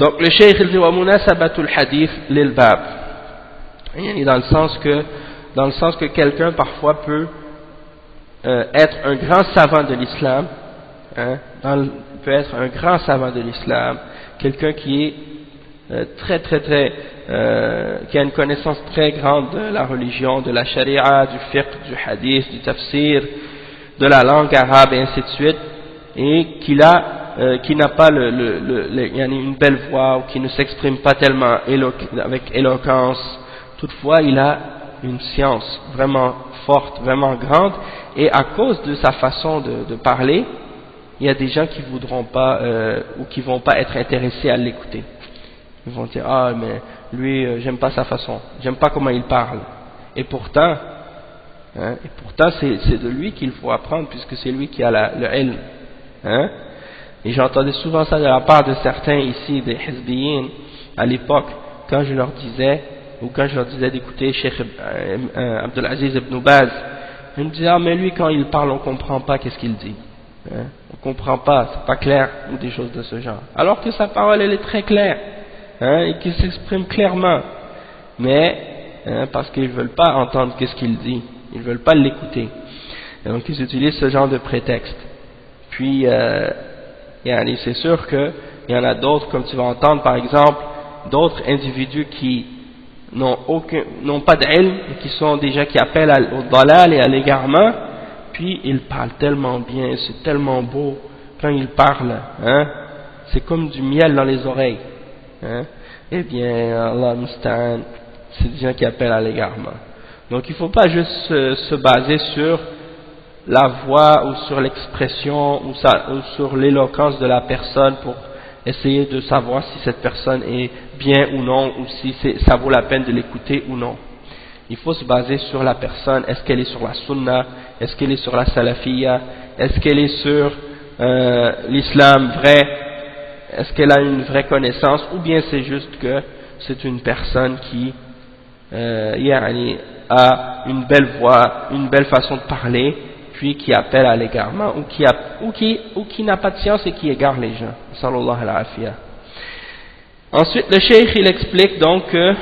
Donc le cheikh il dit wa munasabatul hadith lil bab. Dans le sens que quelqu'un parfois peut être un grand savant de l'islam, hein, peut être un grand savant de l'islam, quelqu'un qui est qui a une connaissance très grande de la religion, de la sharia, du fiqh, du hadith, du tafsir, de la langue arabe et ainsi de suite, et qui n'a pas une belle voix ou qui ne s'exprime pas tellement avec éloquence. Toutefois, il a une science vraiment forte, vraiment grande, et à cause de sa façon de parler, il y a des gens qui voudront pas ou qui vont pas être intéressés à l'écouter. Ils vont dire ah mais lui j'aime pas sa façon, j'aime pas comment il parle. Et pourtant c'est de lui qu'il faut apprendre puisque c'est lui qui a le ilm. Hein? Et j'entendais souvent ça de la part de certains ici des hizbiyin à l'époque quand je leur disais d'écouter Cheikh Abdelaziz ibn Baz. Ils me disaient ah mais lui quand il parle on comprend pas qu'est-ce qu'il dit. Hein? On comprend pas, c'est pas clair ou des choses de ce genre. Alors que sa parole elle est très claire. Hein, et qui s'exprime clairement, mais parce qu'ils ne veulent pas entendre qu'est-ce qu'il dit, ils ne veulent pas l'écouter, donc ils utilisent ce genre de prétexte. Puis c'est sûr qu'il y en a d'autres, comme tu vas entendre par exemple, d'autres individus qui n'ont pas d'ilm, qui sont des gens qui appellent au dalal et à l'égarement, puis ils parlent tellement bien, c'est tellement beau, quand ils parlent, hein, c'est comme du miel dans les oreilles. Hein? Eh bien, Allah Musta'an, c'est des gens qui appellent à l'égarement. Donc il ne faut pas juste se baser sur la voix ou sur l'expression ou sur l'éloquence de la personne pour essayer de savoir si cette personne est bien ou non, ou si ça vaut la peine de l'écouter ou non. Il faut se baser sur la personne. Est-ce qu'elle est sur la sunna? Est-ce qu'elle est sur la salafiyya? Est-ce qu'elle est sur l'islam vrai? Est-ce qu'elle a une vraie connaissance, ou bien c'est juste que c'est une personne qui a une belle voix, une belle façon de parler, puis qui appelle à l'égarement, ou qui n'a pas de science et qui égare les gens. Sallallahu alayhi wa sallam. Ensuite, le cheikh il explique donc que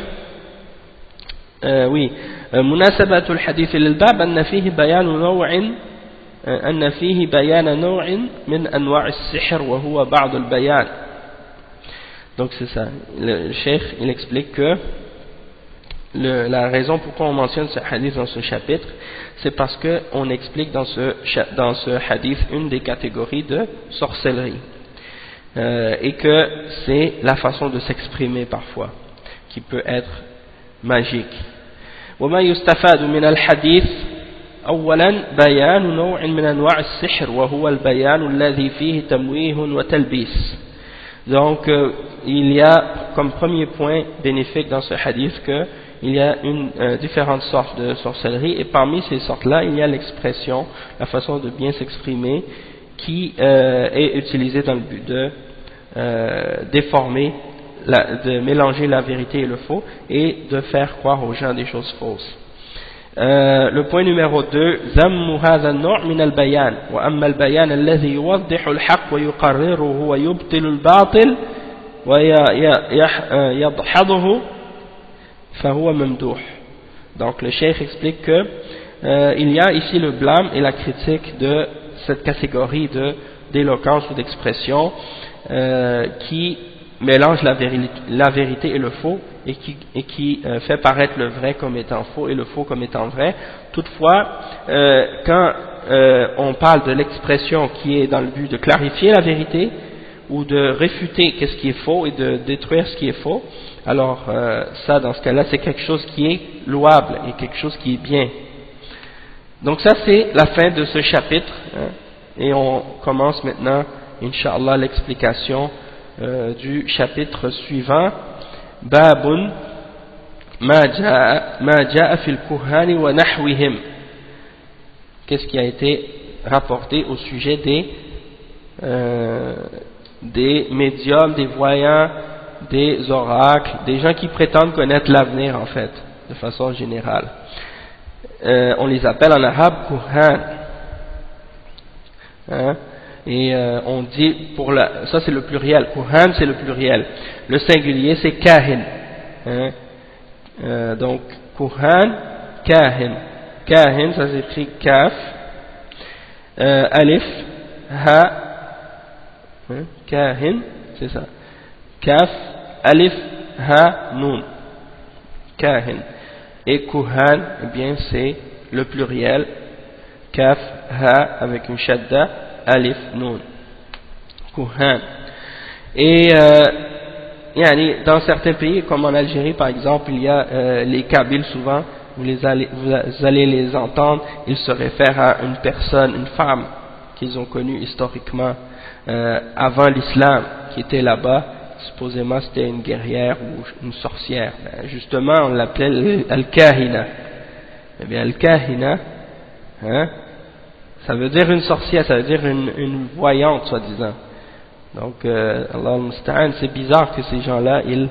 oui, مناسبة الحديث للباب أن فيه بيان نوع من أنواع السحر وهو بعض البيان. Donc c'est ça. Le cheikh il explique que la raison pourquoi on mentionne ce hadith dans ce chapitre, c'est parce qu'on explique dans ce hadith une des catégories de sorcellerie, et que c'est la façon de s'exprimer parfois qui peut être magique. وما يستفاد من الحديث أولا بيان نوع من أنواع السحر وهو البيان الذي فيه تمويه وتلبيس. Donc il y a comme premier point bénéfique dans ce hadith que il y a différentes sortes de sorcellerie, et parmi ces sortes-là, il y a l'expression, la façon de bien s'exprimer, qui est utilisée dans le but de déformer, de mélanger la vérité et le faux, et de faire croire aux gens des choses fausses. Le point numéro 2, ذم هذا النوع من البيان وأما البيان الذي يوضح الحق ويقرره ويبطل الباطل ويدحضه فهو ممدوح. Donc le cheikh explique que il y a ici le blâme et la critique de cette catégorie d'éloquence ou d'expression qui mélange la vérité et le faux, et qui fait paraître le vrai comme étant faux et le faux comme étant vrai. Toutefois, quand on parle de l'expression qui est dans le but de clarifier la vérité ou de réfuter ce qui est faux et de détruire ce qui est faux, alors ça, dans ce cas-là, c'est quelque chose qui est louable et quelque chose qui est bien. Donc ça, c'est la fin de ce chapitre, hein, et on commence maintenant, Inch'Allah, l'explication du chapitre suivant. Babun ma ja'a fil kuhani wa nahwihim. Qu'est-ce qui a été rapporté au sujet des médiums, des voyants, des oracles, des gens qui prétendent connaître l'avenir, en fait, de façon générale. On les appelle en arabe kuhan, hein? Et on dit, ça c'est le pluriel, kuhan c'est le pluriel, le singulier c'est kahin, hein? Donc kuhan, kahin, kahin ça s'écrit kaf, alif, ha, hein? Kahin, c'est ça, kaf, alif, ha, nun, kahin. Et kuhan, eh bien c'est le pluriel, kaf, ha avec une shadda, alif, nun, kuhan. Et dans certains pays comme en Algérie par exemple, il y a les Kabyles, souvent vous allez les entendre, ils se réfèrent à une personne, une femme qu'ils ont connue historiquement avant l'islam, qui était là-bas. Supposément c'était une guerrière ou une sorcière. Justement on l'appelait Al-Kahina. Eh bien Al-Kahina, hein, ça veut dire une sorcière, ça veut dire une voyante soi-disant. Donc Allah al-Musta'an, c'est bizarre que ces gens-là ils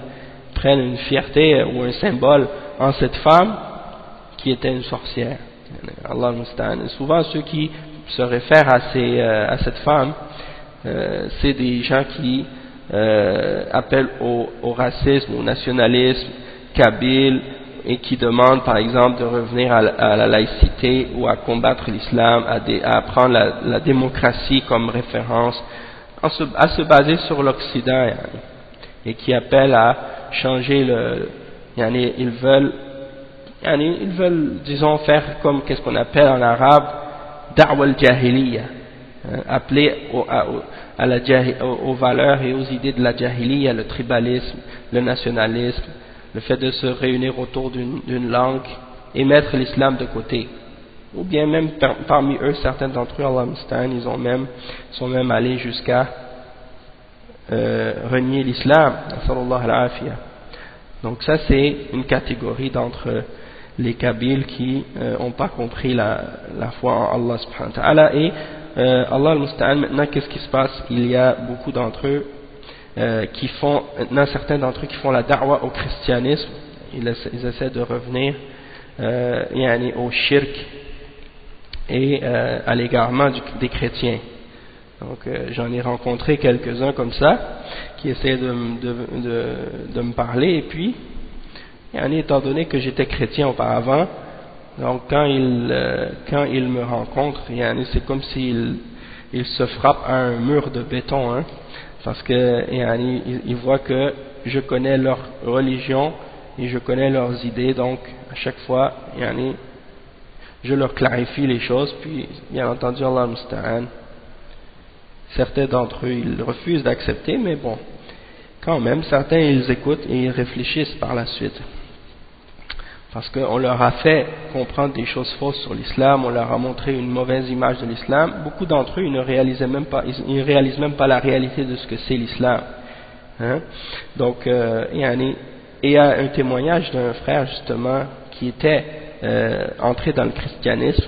prennent une fierté ou un symbole en cette femme qui était une sorcière. Allah al-Musta'an. Souvent ceux qui se réfèrent à cette femme, c'est des gens qui appellent au racisme, au nationalisme kabyle, et qui demandent par exemple de revenir à la laïcité ou à combattre l'islam, à prendre la démocratie comme référence, à se baser sur l'Occident, et qui appellent à changer ils veulent disons faire comme qu'est-ce qu'on appelle en arabe da'wa al-jahiliya, appeler aux valeurs et aux idées de la jahiliya, le tribalisme, le nationalisme, le fait de se réunir autour d'une langue et mettre l'islam de côté. Ou bien même parmi eux, certains d'entre eux, Allah Mustaan, ils sont même allés jusqu'à renier l'islam. Donc ça c'est une catégorie d'entre les Kabyles qui n'ont pas compris la foi en Allah subhanahu wa ta'ala. Et Allah Mustaan, maintenant qu'est-ce qui se passe? Il y a beaucoup d'entre eux certains d'entre eux qui font la da'wa au christianisme. Ils essaient de revenir au shirk et à l'égarement des chrétiens. Donc j'en ai rencontré quelques-uns comme ça qui essaient de me parler, et puis étant donné que j'étais chrétien auparavant, donc quand il me rencontre, c'est comme s'il se frappe à un mur de béton, hein, parce que il voit que je connais leur religion et je connais leurs idées, donc à chaque fois je leur clarifie les choses, puis bien entendu Allah musta'an, certains d'entre eux ils refusent d'accepter, mais bon, quand même certains ils écoutent et ils réfléchissent par la suite, parce qu'on leur a fait comprendre des choses fausses sur l'islam, on leur a montré une mauvaise image de l'islam. Beaucoup d'entre eux ils ne réalisent même pas la réalité de ce que c'est l'islam, hein? Donc il y a un témoignage d'un frère justement qui était entré dans le christianisme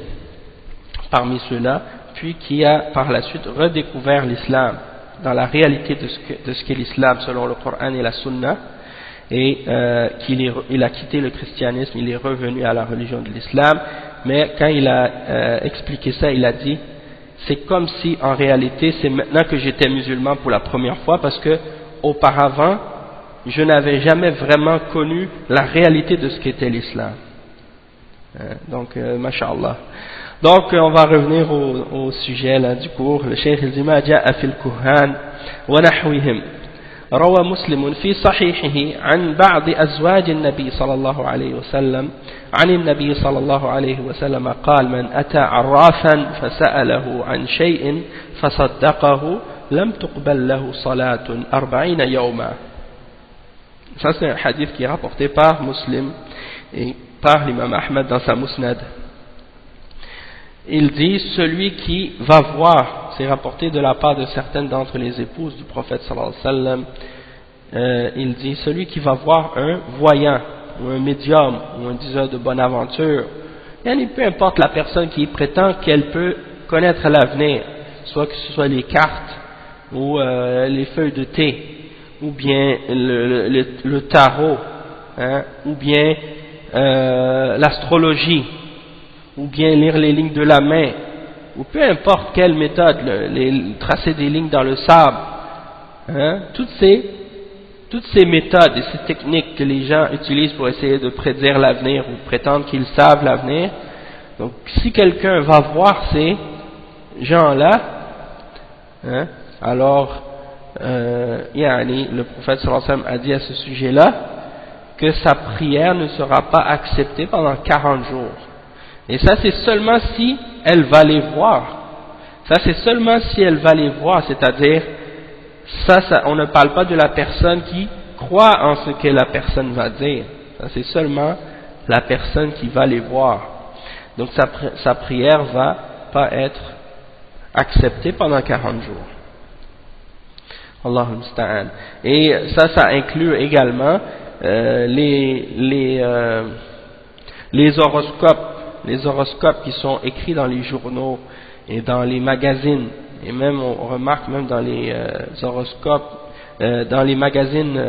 parmi ceux-là, puis qui a par la suite redécouvert l'islam dans la réalité de ce qu'est l'islam selon le Coran et la Sunna, et il a quitté le christianisme, il est revenu à la religion de l'islam. Mais quand il a expliqué ça, il a dit c'est comme si en réalité c'est maintenant que j'étais musulman pour la première fois, parce que auparavant je n'avais jamais vraiment connu la réalité de ce qu'était l'islam. Donc masha'Allah. Donc on va revenir au sujet là du cours. Le cheikh il dit ma ja'a fil kuhan wa nahwihim. روى مسلم في صحيحه عن بعض أزواج النبي صلى الله عليه وسلم عن النبي صلى الله عليه وسلم قال من أتى عرافا فسأله عن شيء فصدقه لم تقبل له صلاة 40 يوما. Ça c'est un hadith qui est rapporté par Muslim et par l'imam Ahmad dans sa Musnad. Il dit celui qui va voir, c'est rapporté de la part de certaines d'entre les épouses du prophète sallallahu alayhi wa sallam, il dit celui qui va voir un voyant ou un médium ou un diseur de bonne aventure, peu importe la personne qui prétend qu'elle peut connaître l'avenir, soit que ce soit les cartes ou les feuilles de thé ou bien le tarot, hein, ou bien l'astrologie, ou bien lire les lignes de la main, ou peu importe quelle méthode, tracer des lignes dans le sable, hein, toutes ces méthodes et ces techniques que les gens utilisent pour essayer de prédire l'avenir ou prétendre qu'ils savent l'avenir. Donc si quelqu'un va voir ces gens-là, hein, alors le prophète sallallahu alayhi wa sallam a dit à ce sujet-là que sa prière ne sera pas acceptée pendant 40 jours. Et ça c'est seulement si elle va les voir. Ça c'est seulement si elle va les voir, c'est-à-dire ça on ne parle pas de la personne qui croit en ce que la personne va dire. Ça c'est seulement la personne qui va les voir. Donc sa prière va pas être acceptée pendant 40 jours. Allahu musta'an. Et ça inclut également les horoscopes qui sont écrits dans les journaux et dans les magazines, et même on remarque même dans les horoscopes, dans les magazines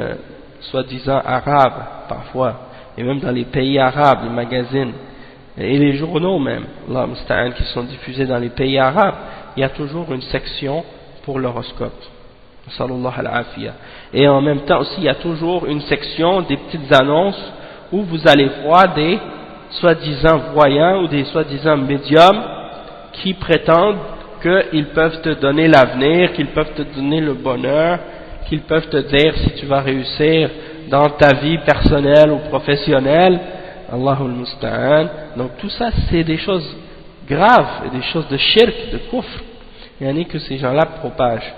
soi-disant arabes parfois, et même dans les pays arabes, les magazines et les journaux même, Allah musta'an, qui sont diffusés dans les pays arabes, il y a toujours une section pour l'horoscope. Sallallahu al-afiyah. Et en même temps aussi il y a toujours une section des petites annonces où vous allez voir des soi-disant voyants ou des soi-disant médiums qui prétendent qu'ils peuvent te donner l'avenir, qu'ils peuvent te donner le bonheur, qu'ils peuvent te dire si tu vas réussir dans ta vie personnelle ou professionnelle. Allahul musta'an. Donc tout ça c'est des choses graves et des choses de shirk, de kufr, que ces gens-là propagent.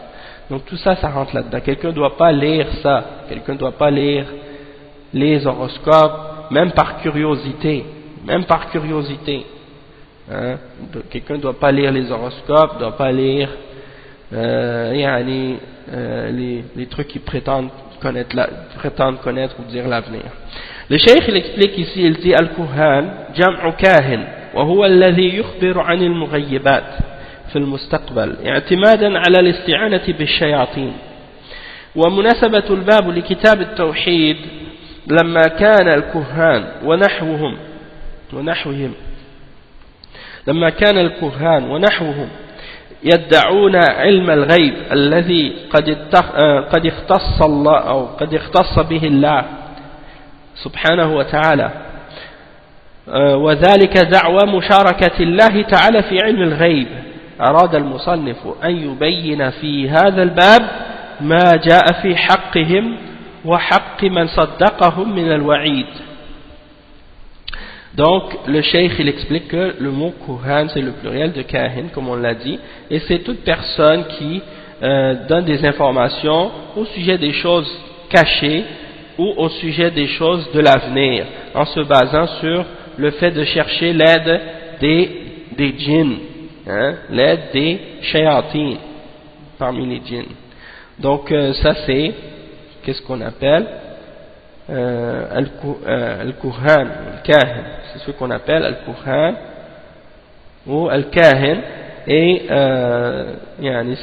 Donc tout ça, ça rentre là-dedans. Quelqu'un ne doit pas lire ça. Quelqu'un ne doit pas lire les horoscopes, même par curiosité. Même par curiosité. Hein? Quelqu'un ne doit pas lire les horoscopes, ne doit pas lire les trucs qui prétendent connaître ou dire l'avenir. Le cheikh il explique ici, il dit Al-Kuhan, Jam'u Kahin, wa huwa alladhi yukhbiru 'anil mughayyibat في المستقبل اعتمادا على الاستعانة بالشياطين. ومناسبة الباب لكتاب التوحيد لما كان الكهان ونحوهم يدعون علم الغيب الذي قد اختص الله أو قد اختص به الله سبحانه وتعالى وذلك دعوى مشاركة الله تعالى في علم الغيب. أراد المصنف أن يبين في هذا الباب ما جاء في حقهم وحق من صدقهم من الوعيد. Donc le cheikh il explique que le mot kuhan c'est le pluriel de kahin comme on l'a dit, et c'est toute personne qui donne des informations au sujet des choses cachées ou au sujet des choses de l'avenir en se basant sur le fait de chercher l'aide des djinns, l'aide des shayatin parmi les djinns. Donc ça c'est qu'est-ce qu'on appelle al-kuhan, al-kahin, c'est ce qu'on appelle al-kuhan ou al-kahin. Et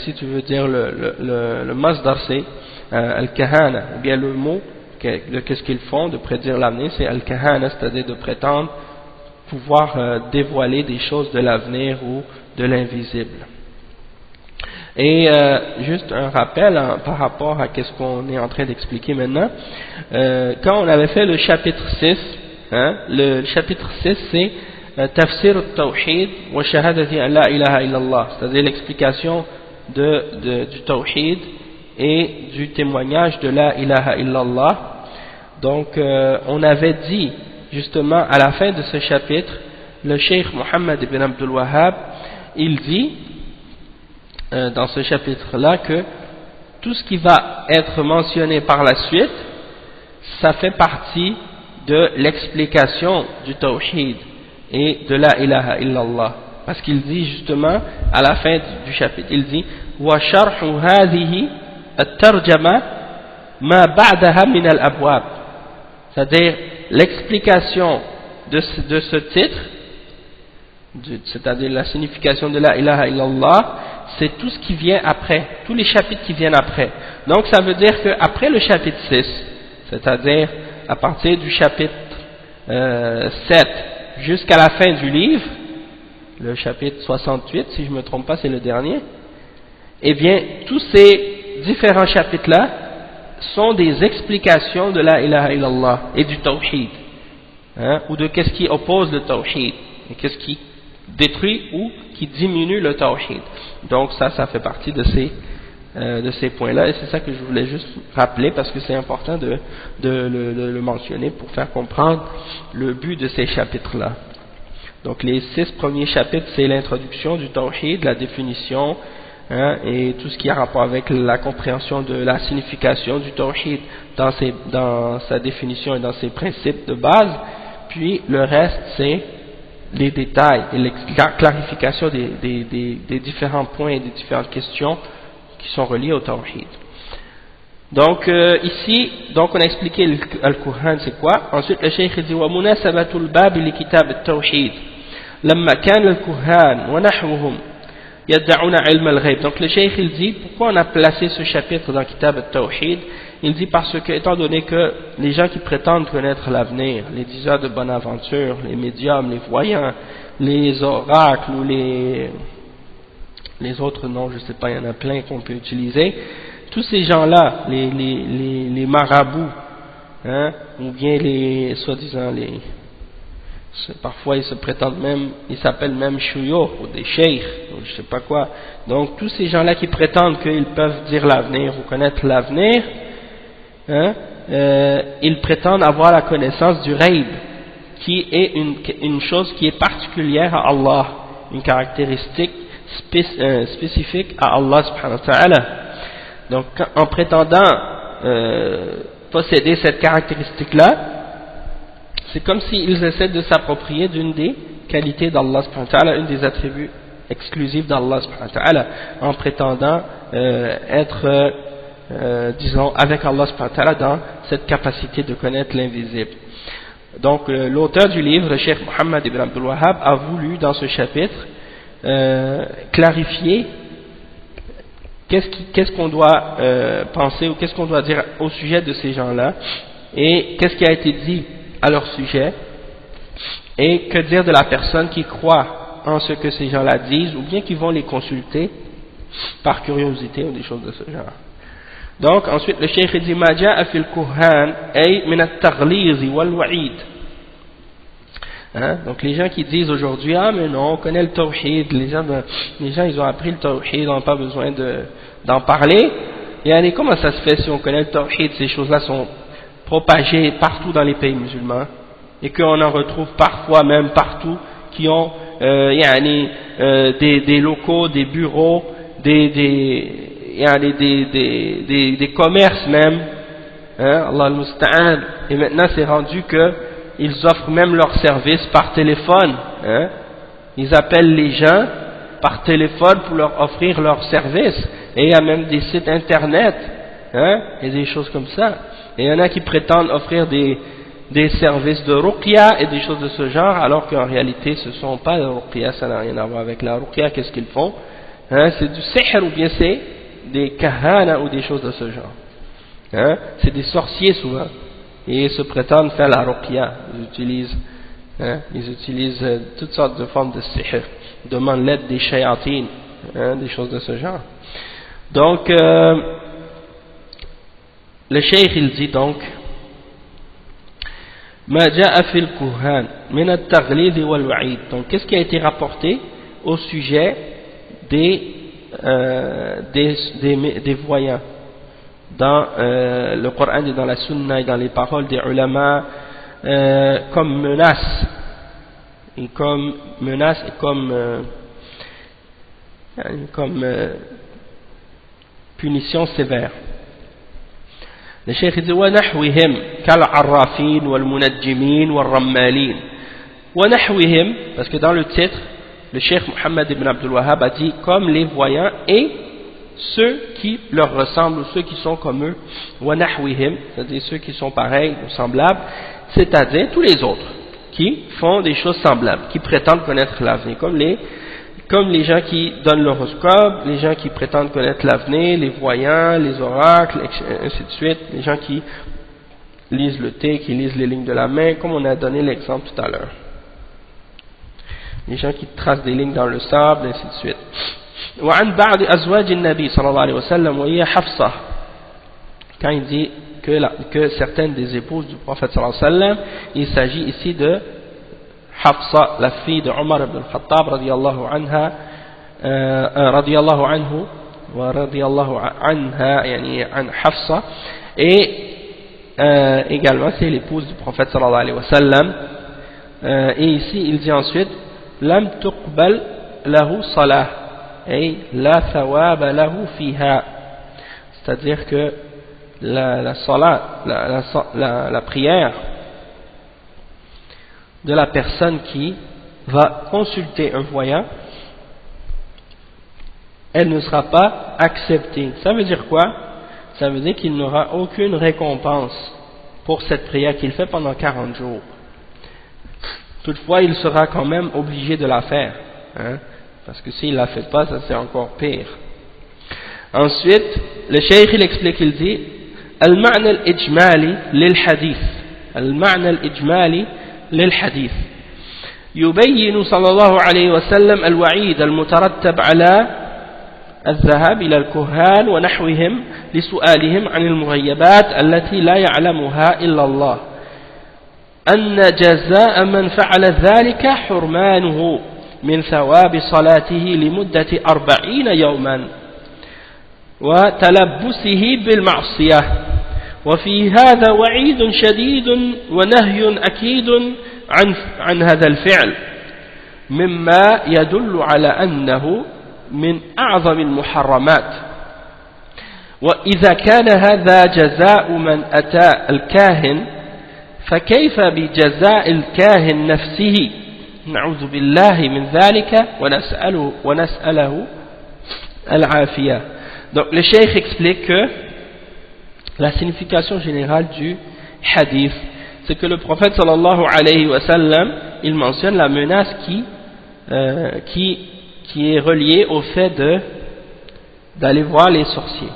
si tu veux dire le masdar c'est al-kahana, ou bien le mot de qu'est-ce qu'ils font de prédire l'avenir, c'est al-kahana, c'est-à-dire de prétendre pouvoir dévoiler des choses de l'avenir ou de l'invisible. Et juste un rappel par rapport à ce qu'on est en train d'expliquer maintenant, quand on avait fait le chapitre 6, le chapitre 6 c'est Tafsir al-Tawhid wa shahadati an la ilaha illallah, c'est-à-dire l'explication du Tawhid et du témoignage de la ilaha illallah. Donc on avait dit justement à la fin de ce chapitre, le Cheikh Mohammed ibn Abdul Wahhab il dit dans ce chapitre-là que tout ce qui va être mentionné par la suite, ça fait partie de l'explication du Tawhid et de la ilaha illallah. Parce qu'il dit justement, à la fin du chapitre, il dit وَشَرْحُ هَذِهِ التَّرْجَمَةِ مَا بَعْدَهَا مِنَ الْأَبْوَابِ, c'est-à-dire l'explication de ce titre, c'est-à-dire la signification de la ilaha illallah, c'est tout ce qui vient après, tous les chapitres qui viennent après. Donc ça veut dire qu'après le chapitre 6, c'est-à-dire à partir du chapitre 7 jusqu'à la fin du livre, le chapitre 68, si je ne me trompe pas, c'est le dernier, eh bien tous ces différents chapitres-là sont des explications de la ilaha illallah et du tawhid, ou de qu'est-ce qui oppose le tawhid, et qu'est-ce qui détruit ou qui diminue le tawhid. Donc ça fait partie de ces points-là, et c'est ça que je voulais juste rappeler parce que c'est important de le mentionner pour faire comprendre le but de ces chapitres-là. Donc les 6 premiers chapitres, c'est l'introduction du tawhid, la définition, et tout ce qui a rapport avec la compréhension de la signification du tawhid dans sa définition et dans ses principes de base. Puis le reste, c'est les détails et la clarification des différents points et des différentes questions qui sont reliées au tawhid. Donc ici, donc on a expliqué al-Qur'an c'est quoi. Ensuite le cheikh dit wa munasabatul bab li kitab at-tawhid lamma kana al-Qur'an wa nahwuhum yad'una ilm al-ghayb. Donc le cheikh il dit pourquoi on a placé ce chapitre dans kitab at-tawhid. Il dit parce que, étant donné que les gens qui prétendent connaître l'avenir, les diseurs de bonne aventure, les médiums, les voyants, les oracles ou les autres noms, je ne sais pas, il y en a plein qu'on peut utiliser, tous ces gens-là, les marabouts, ou bien les, soi-disant, parfois ils se prétendent même, ils s'appellent même shuyukh ou des sheikhs, ou je ne sais pas quoi. Donc tous ces gens-là qui prétendent qu'ils peuvent dire l'avenir ou connaître l'avenir, ils prétendent avoir la connaissance du ghaib, qui est une chose qui est particulière à Allah, une caractéristique spécifique à Allah subhanahu wa ta'ala. Donc en prétendant posséder cette caractéristique-là, c'est comme s'ils essaient de s'approprier d'une des qualités d'Allah subhanahu wa ta'ala, une des attributs exclusifs d'Allah subhanahu wa ta'ala, en prétendant être disons avec Allah subhanahu wa ta'ala dans cette capacité de connaître l'invisible. Donc l'auteur du livre, le cheikh Mohammed ibn Abdul Wahhab, a voulu dans ce chapitre clarifier qu'est-ce qu'on doit penser ou qu'est-ce qu'on doit dire au sujet de ces gens-là, et qu'est-ce qui a été dit à leur sujet, et que dire de la personne qui croit en ce que ces gens-là disent, ou bien qui vont les consulter par curiosité ou des choses de ce genre. Donc ensuite le cheikh dit ma ja'a fil kuhan ay min at-taghliz wal wa'id. Donc les gens qui disent aujourd'hui ah mais non on connaît le tawhid, les gens ils ont appris le tawhid, on n'a pas besoin d'en parler. Et comment ça se fait si on connaît le tawhid, ces choses-là sont propagées partout dans les pays musulmans et qu'on en retrouve parfois même partout qui ont des locaux, des bureaux, des commerces même, Allah al-Musta'an. Et maintenant c'est rendu que ils offrent même leurs services par téléphone, ils appellent les gens par téléphone pour leur offrir leurs services, et il y a même des sites internet, et des choses comme ça, et il y en a qui prétendent offrir des services de ruqya et des choses de ce genre, alors qu'en réalité ce ne sont pas de ruqya, ça n'a rien à voir avec la ruqya. Qu'est-ce qu'ils font? C'est du sihr, ou bien c'est des kahana ou des choses de ce genre, c'est des sorciers souvent, et ils se prétendent faire la ruqya. Ils utilisent toutes sortes de formes de sihr, demandent l'aide des shayatines, des choses de ce genre. Donc le cheikh il dit donc ma ja'a fil kuhan min at-taghlid wal wa'id. Donc qu'est-ce qui a été rapporté au sujet des voyants dans le Coran et dans la Sunna et dans les paroles des ulama, comme menace et comme punition sévère. Le cheikh dit wa nahwihim kal arrafin wal munajjimin wal rammalin. Wa nahwihim, parce que dans le titre le cheikh Mohammed ibn Abdul Wahhab a dit comme les voyants et ceux qui leur ressemblent ou ceux qui sont comme eux, wa nahwihim, c'est-à-dire ceux qui sont pareils ou semblables, c'est-à-dire tous les autres qui font des choses semblables, qui prétendent connaître l'avenir, comme les gens qui donnent l'horoscope, les gens qui prétendent connaître l'avenir, les voyants, les oracles, ainsi de suite, les gens qui lisent le thé, qui lisent les lignes de la main, comme on a donné l'exemple tout à l'heure. Les gens qui tracent des lignes dans le sable, ainsi de suite. وعن بعض أزواج النبي صلى الله عليه وسلم وهي حفصة, quand il dit que certaines des épouses du prophète sallallahu alayhi wa sallam, il s'agit ici de Hafsa, la fille de Omar ibn al-Khattab radiyallahu anha, radiyallahu anhu wa radiyallahu anha, yani an Hafsa, et également c'est l'épouse du prophète sallallahu alayhi wa sallam. Et ici il dit ensuite lam tuqbal lahu salah, et la thawaba lahu fiha, c'est-à-dire que la salat, la prière de la personne qui va consulter un voyant, elle ne sera pas acceptée. Ça veut dire quoi? Ça veut dire qu'il n'aura aucune récompense pour cette prière qu'il fait pendant 40 jours. Toutefois, il sera quand même obligé de la faire, parce que s'il ne la fait pas, ça c'est encore pire. Ensuite, le cheikh il explique, il dit المعنى الإجمالي للحديث المعنى الإجمالي للحديث يبين صلى الله عليه وسلم الوعيد المترتب على الذهاب إلى الكهان ونحوهم لسؤالهم عن المغيبات التي لا يعلمها إلا الله أن جزاء من فعل ذلك حرمانه من ثواب صلاته لمدة 40 يوما وتلبسه بالمعصية وفي هذا وعيد شديد ونهي أكيد عن هذا الفعل مما يدل على أنه من أعظم المحرمات. وإذا كان هذا جزاء من أتى الكاهن فكيف بجزاء الكاهن نفسه؟ نعوذ بالله من ذلك ونسأله العافية. Donc le cheikh explique que la signification générale du hadith, c'est que le prophète sallallahu alayhi wa sallam, il mentionne la menace qui est reliée au fait d'aller voir les sorciers,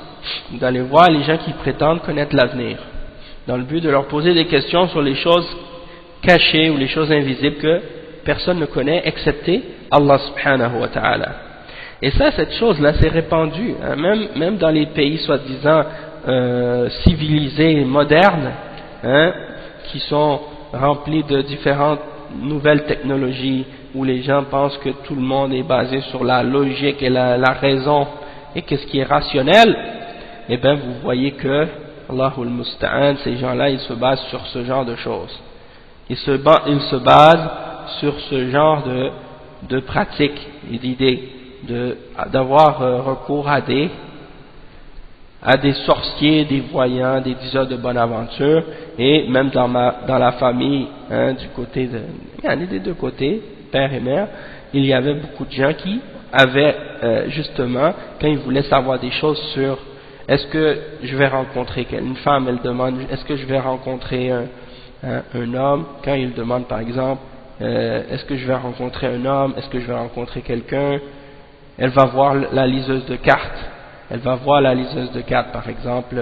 d'aller voir les gens qui prétendent connaître l'avenir, dans le but de leur poser des questions sur les choses cachées ou les choses invisibles que personne ne connaît excepté Allah subhanahu wa ta'ala. Et ça, cette chose-là, c'est répandu, hein, même dans les pays soi-disant civilisés, modernes, hein, qui sont remplis de différentes nouvelles technologies, où les gens pensent que tout le monde est basé sur la logique et la raison, et que ce qui est rationnel, eh bien vous voyez que, Allahul Musta'an, ces gens-là, ils se basent sur ce genre de choses. Ils se basent sur ce genre de pratiques et d'idées, d'avoir recours à des sorciers, des voyants, des diseurs de bonne aventure, et même dans la famille, hein, il y en a des deux côtés, père et mère, il y avait beaucoup de gens qui avaient justement, quand ils voulaient savoir des choses sur est-ce que je vais rencontrer une femme, elle demande est-ce que je vais rencontrer un homme, quand il demande par exemple est-ce que je vais rencontrer un homme, est-ce que je vais rencontrer quelqu'un, elle va voir la liseuse de cartes. Elle va voir la liseuse de cartes, par exemple,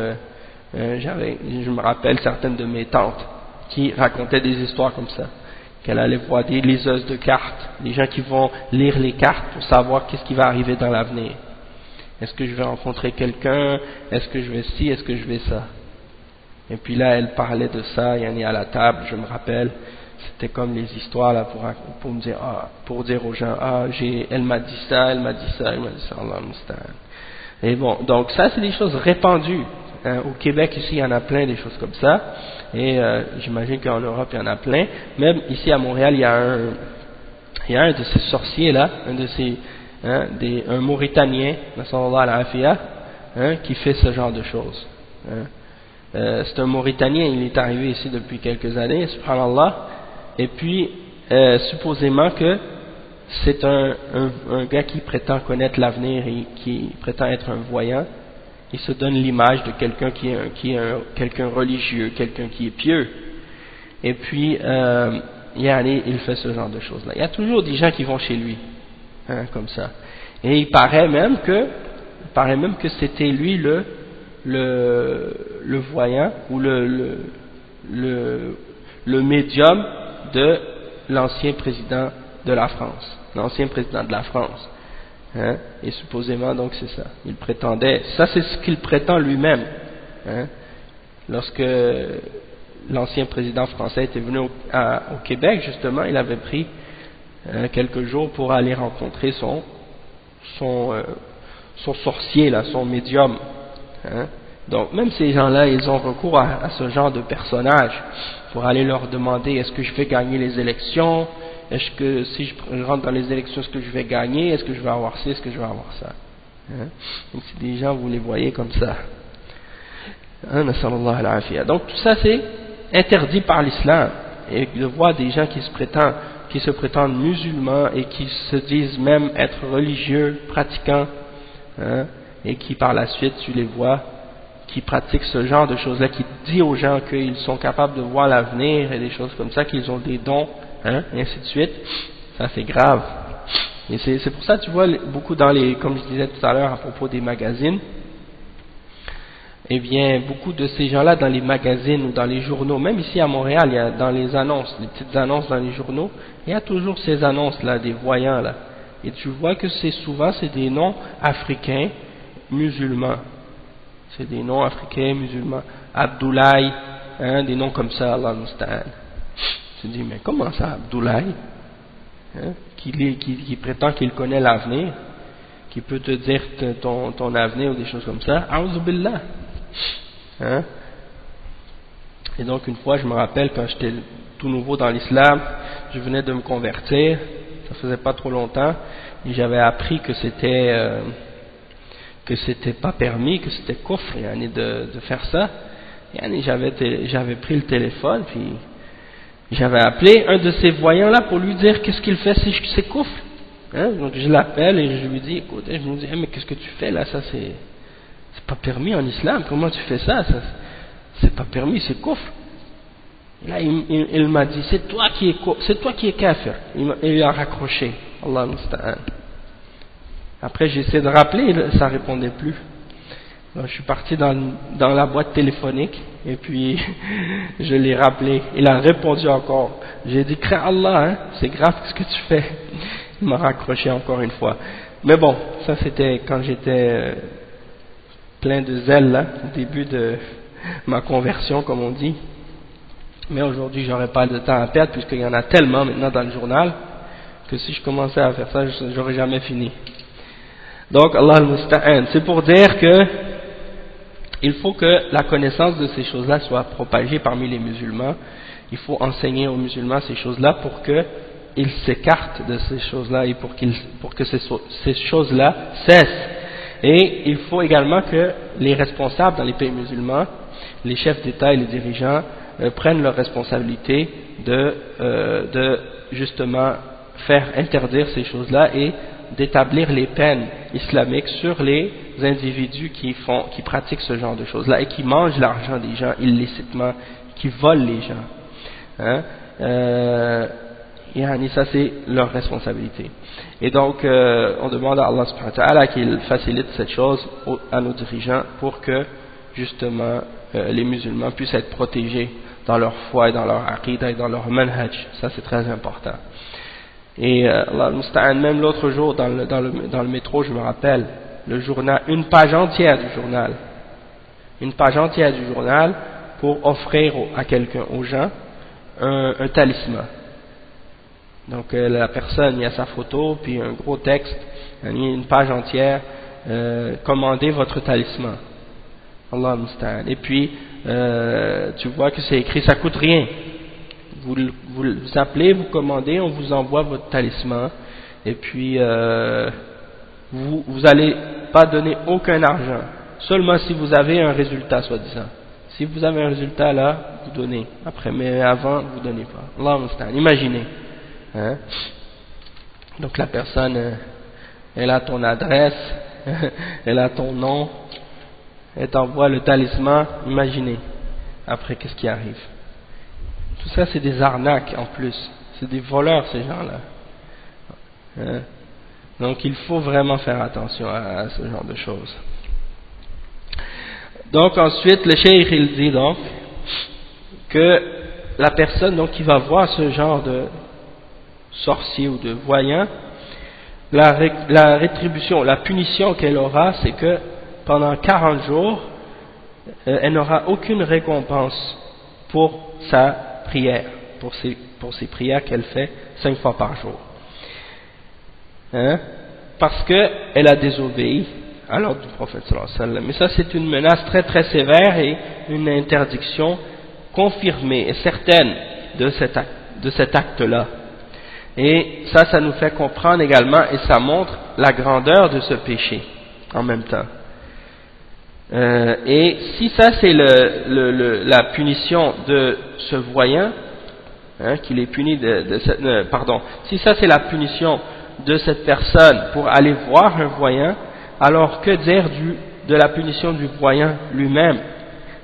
je me rappelle certaines de mes tantes qui racontaient des histoires comme ça, qu'elle allait voir des liseuses de cartes, des gens qui vont lire les cartes pour savoir qu'est-ce qui va arriver dans l'avenir. Est-ce que je vais rencontrer quelqu'un, est-ce que je vais ci, est-ce que je vais ça. Et puis là, elle parlait de ça, il y en a à la table, je me rappelle, c'était comme les histoires là pour me dire, pour dire aux gens, elle m'a dit ça, elle m'a dit ça, elle m'a dit ça, Allah Musta'an. Et bon, donc ça c'est des choses répandues. Au Québec ici il y en a plein des choses comme ça, et j'imagine qu'en Europe il y en a plein. Même ici à Montréal il y a un de ces sorciers là, un Mauritanien, qui fait ce genre de choses. C'est un Mauritanien, il est arrivé ici depuis quelques années, subhanallah, et puis supposément que c'est un gars qui prétend connaître l'avenir et qui prétend être un voyant. Il se donne l'image de quelqu'un qui est quelqu'un religieux, quelqu'un qui est pieux. Et puis, il fait ce genre de choses-là. Il y a toujours des gens qui vont chez lui, hein, comme ça. Et il paraît même que c'était lui le voyant ou le médium de l'ancien président de la France, l'ancien président de la France, hein, et supposément donc c'est ça, il prétendait, ça c'est ce qu'il prétend lui-même, hein, lorsque l'ancien président français était venu au Québec justement, il avait pris quelques jours pour aller rencontrer son sorcier là, son médium, hein. Donc même ces gens-là, ils ont recours à ce genre de personnages pour aller leur demander est-ce que je vais gagner les élections, est-ce que si je rentre dans les élections, est-ce que je vais gagner, est-ce que je vais avoir ci, est-ce que je vais avoir ça, hein? Donc si des gens vous les voyez comme ça, hein, donc tout ça c'est interdit par l'islam, et de voir des gens qui se prétendent musulmans et qui se disent même être religieux, pratiquants, hein, et qui par la suite tu les vois qui pratiquent ce genre de choses-là, qui dit aux gens qu'ils sont capables de voir l'avenir et des choses comme ça, qu'ils ont des dons, hein, et ainsi de suite. Ça c'est grave. Et c'est pour ça tu vois beaucoup comme je disais tout à l'heure à propos des magazines, eh bien beaucoup de ces gens-là dans les magazines ou dans les journaux, même ici à Montréal, il y a dans les annonces, les petites annonces dans les journaux, il y a toujours ces annonces-là, des voyants là. Et tu vois que c'est des noms africains musulmans. C'est des noms africains musulmans, Abdoulaye, hein, des noms comme ça, Allah Musta'an. Tu te dis, mais comment ça, Abdoulaye, hein, qui prétend qu'il connaît l'avenir, qui peut te dire ton avenir ou des choses comme ça, A'udhu Billah, hein. Et donc une fois, je me rappelle, quand j'étais tout nouveau dans l'islam, je venais de me convertir, ça faisait pas trop longtemps, et j'avais appris que c'était pas permis, que c'était kufr de faire ça. J'avais pris le téléphone, puis j'avais appelé un de ces voyants là pour lui dire qu'est-ce qu'il fait, c'est kufr, hein. Donc je l'appelle et je lui dis, écoute, je lui dis, mais qu'est-ce que tu fais là, ça c'est pas permis en islam, comment tu fais ça, c'est pas permis, c'est kufr. Et là il m'a dit, c'est toi qui es kafir. Il a raccroché, Allah musta'an. Après j'ai essayé de rappeler, ça répondait plus. Donc je suis parti dans la boîte téléphonique et puis je l'ai rappelé. Il a répondu encore. J'ai dit, crains Allah, hein, c'est grave ce que tu fais. Il m'a raccroché encore une fois. Mais bon, ça c'était quand j'étais plein de zèle là, au début de ma conversion comme on dit. Mais aujourd'hui j'aurais pas de temps à perdre puisqu'il y en a tellement maintenant dans le journal que si je commençais à faire ça, j'aurais jamais fini. Donc Allah al-Musta'an, c'est pour dire que il faut que la connaissance de ces choses-là soit propagée parmi les musulmans. Il faut enseigner aux musulmans ces choses-là pour qu'ils s'écartent de ces choses-là et pour que ces choses-là cessent. Et il faut également que les responsables dans les pays musulmans, les chefs d'État et les dirigeants, prennent leurs responsabilités de justement faire interdire ces choses-là et d'établir les peines islamiques sur les individus qui pratiquent ce genre de choses-là et qui mangent l'argent des gens illicitement, qui volent les gens. Hein? Ça c'est leur responsabilité. Et donc on demande à Allah subhanahu wa ta'ala qu'il facilite cette chose à nos dirigeants pour que justement les musulmans puissent être protégés dans leur foi et dans leur aqidah et dans leur manhaj. Ça c'est très important. Et Allah al-Musta'an, même l'autre jour dans le métro, je me rappelle, le journal, une page entière du journal pour offrir à quelqu'un, aux gens, un talisman. Donc la personne, il y a sa photo, puis un gros texte, il y a une page entière, commandez votre talisman. Allah al-Musta'an. Et puis tu vois que c'est écrit, ça coûte rien. Vous appelez, vous commandez, on vous envoie votre talisman, et puis vous n'allez pas donner aucun argent, seulement si vous avez un résultat, soi-disant. Si vous avez un résultat là, vous donnez. Après, mais avant, vous donnez pas. Allah Mustaan. Imaginez. Hein? Donc la personne, elle a ton adresse, elle a ton nom, elle t'envoie le talisman. Imaginez. Après, qu'est-ce qui arrive? Tout ça, c'est des arnaques en plus. C'est des voleurs, ces gens-là. Hein? Donc, il faut vraiment faire attention à ce genre de choses. Donc, ensuite, le cheikh, il dit donc que la personne donc, qui va voir ce genre de sorcier ou de voyant, la rétribution, la punition qu'elle aura, c'est que pendant 40 jours, elle n'aura aucune récompense pour sa prière, pour ses prières qu'elle fait 5 fois par jour. Hein? Parce qu'elle a désobéi à l'ordre du prophète sallallahu alayhi wa sallam. Mais ça, c'est une menace très très sévère et une interdiction confirmée et certaine de cet acte-là. Et ça nous fait comprendre également, et ça montre la grandeur de ce péché en même temps. Et si ça c'est la punition de ce voyant, hein, qu'il est puni si ça c'est la punition de cette personne pour aller voir un voyant, alors que dire de la punition du voyant lui-même?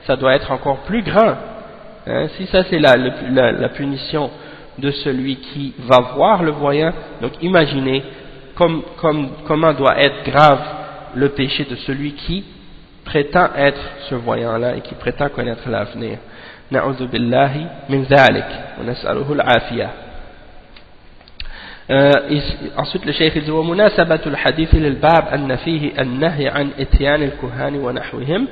Ça doit être encore plus grand. Hein, si ça c'est la punition de celui qui va voir le voyant, donc imaginez comment doit être grave le péché de celui qui prétend être ce voyant-là et qui prétend connaître l'avenir. Na'udhu billahi min dhalik wa nas'aluhu al-afiyah. Ensuite le cheikh dit ومناسبة الحديث للباب أن فيه النهي عن إتيان الكهان ونحوهم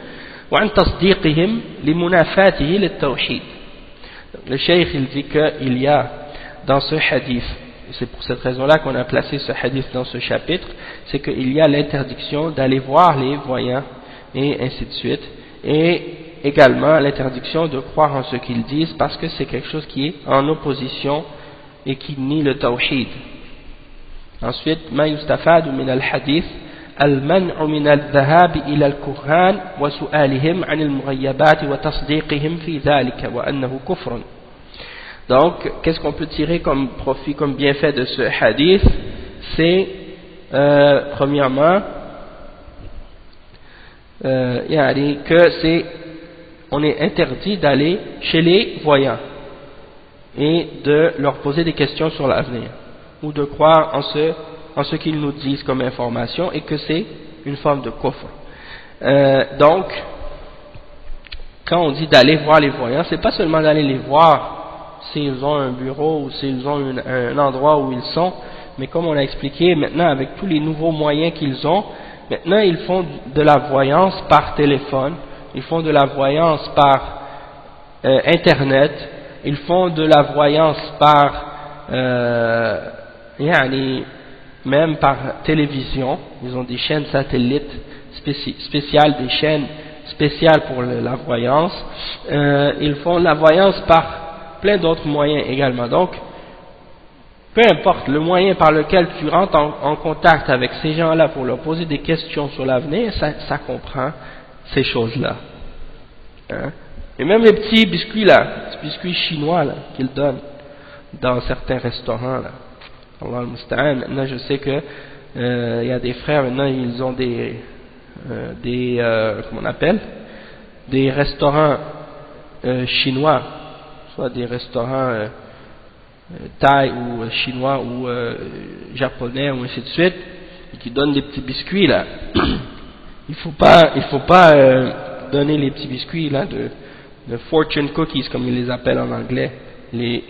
وعن تصديقهم لمنافاته للتوحيد. Le cheikh il dit qu'il y a dans ce hadith, c'est pour cette raison-là qu'on a placé ce hadith dans ce chapitre, c'est qu'il y a l'interdiction d'aller voir les voyants et ainsi de suite, et également l'interdiction de croire en ce qu'ils disent parce que c'est quelque chose qui est en opposition et qui nie le tawhid. Ensuite, ما يستفاد من الحديث المنع من الذهاب إلى الكهان وسؤالهم عن المغيبات وتصديقهم في ذلك وأنه كفر. Donc, qu'est-ce qu'on peut tirer comme profit, comme bienfait de ce hadith? C'est premièrement on est interdit d'aller chez les voyants et de leur poser des questions sur l'avenir ou de croire en ce qu'ils nous disent comme information et que c'est une forme de kufr. Donc quand on dit d'aller voir les voyants, c'est pas seulement d'aller les voir s'ils ont un bureau ou s'ils ont un endroit où ils sont, Mais comme on a expliqué, maintenant avec tous les nouveaux moyens qu'ils ont, maintenant ils font de la voyance par téléphone, ils font de la voyance par internet, ils font de la voyance par même par télévision. Ils ont des chaînes satellites spéciales, des chaînes spéciales pour la voyance. Ils font la voyance par plein d'autres moyens également. Donc peu importe le moyen par lequel tu rentres en contact avec ces gens-là pour leur poser des questions sur l'avenir, ça comprend ces choses-là. Hein? Et même les petits biscuits là, les petits biscuits chinois là, qu'ils donnent dans certains restaurants là. Allah al-Musta'an. Maintenant je sais que il y a des frères maintenant, ils ont des comment on appelle, des restaurants chinois, soit des restaurants thaï ou chinois ou japonais ou ainsi de suite, et qui donnent des petits biscuits là. Il faut pas donner les petits biscuits là de fortune cookies comme ils les appellent en anglais, les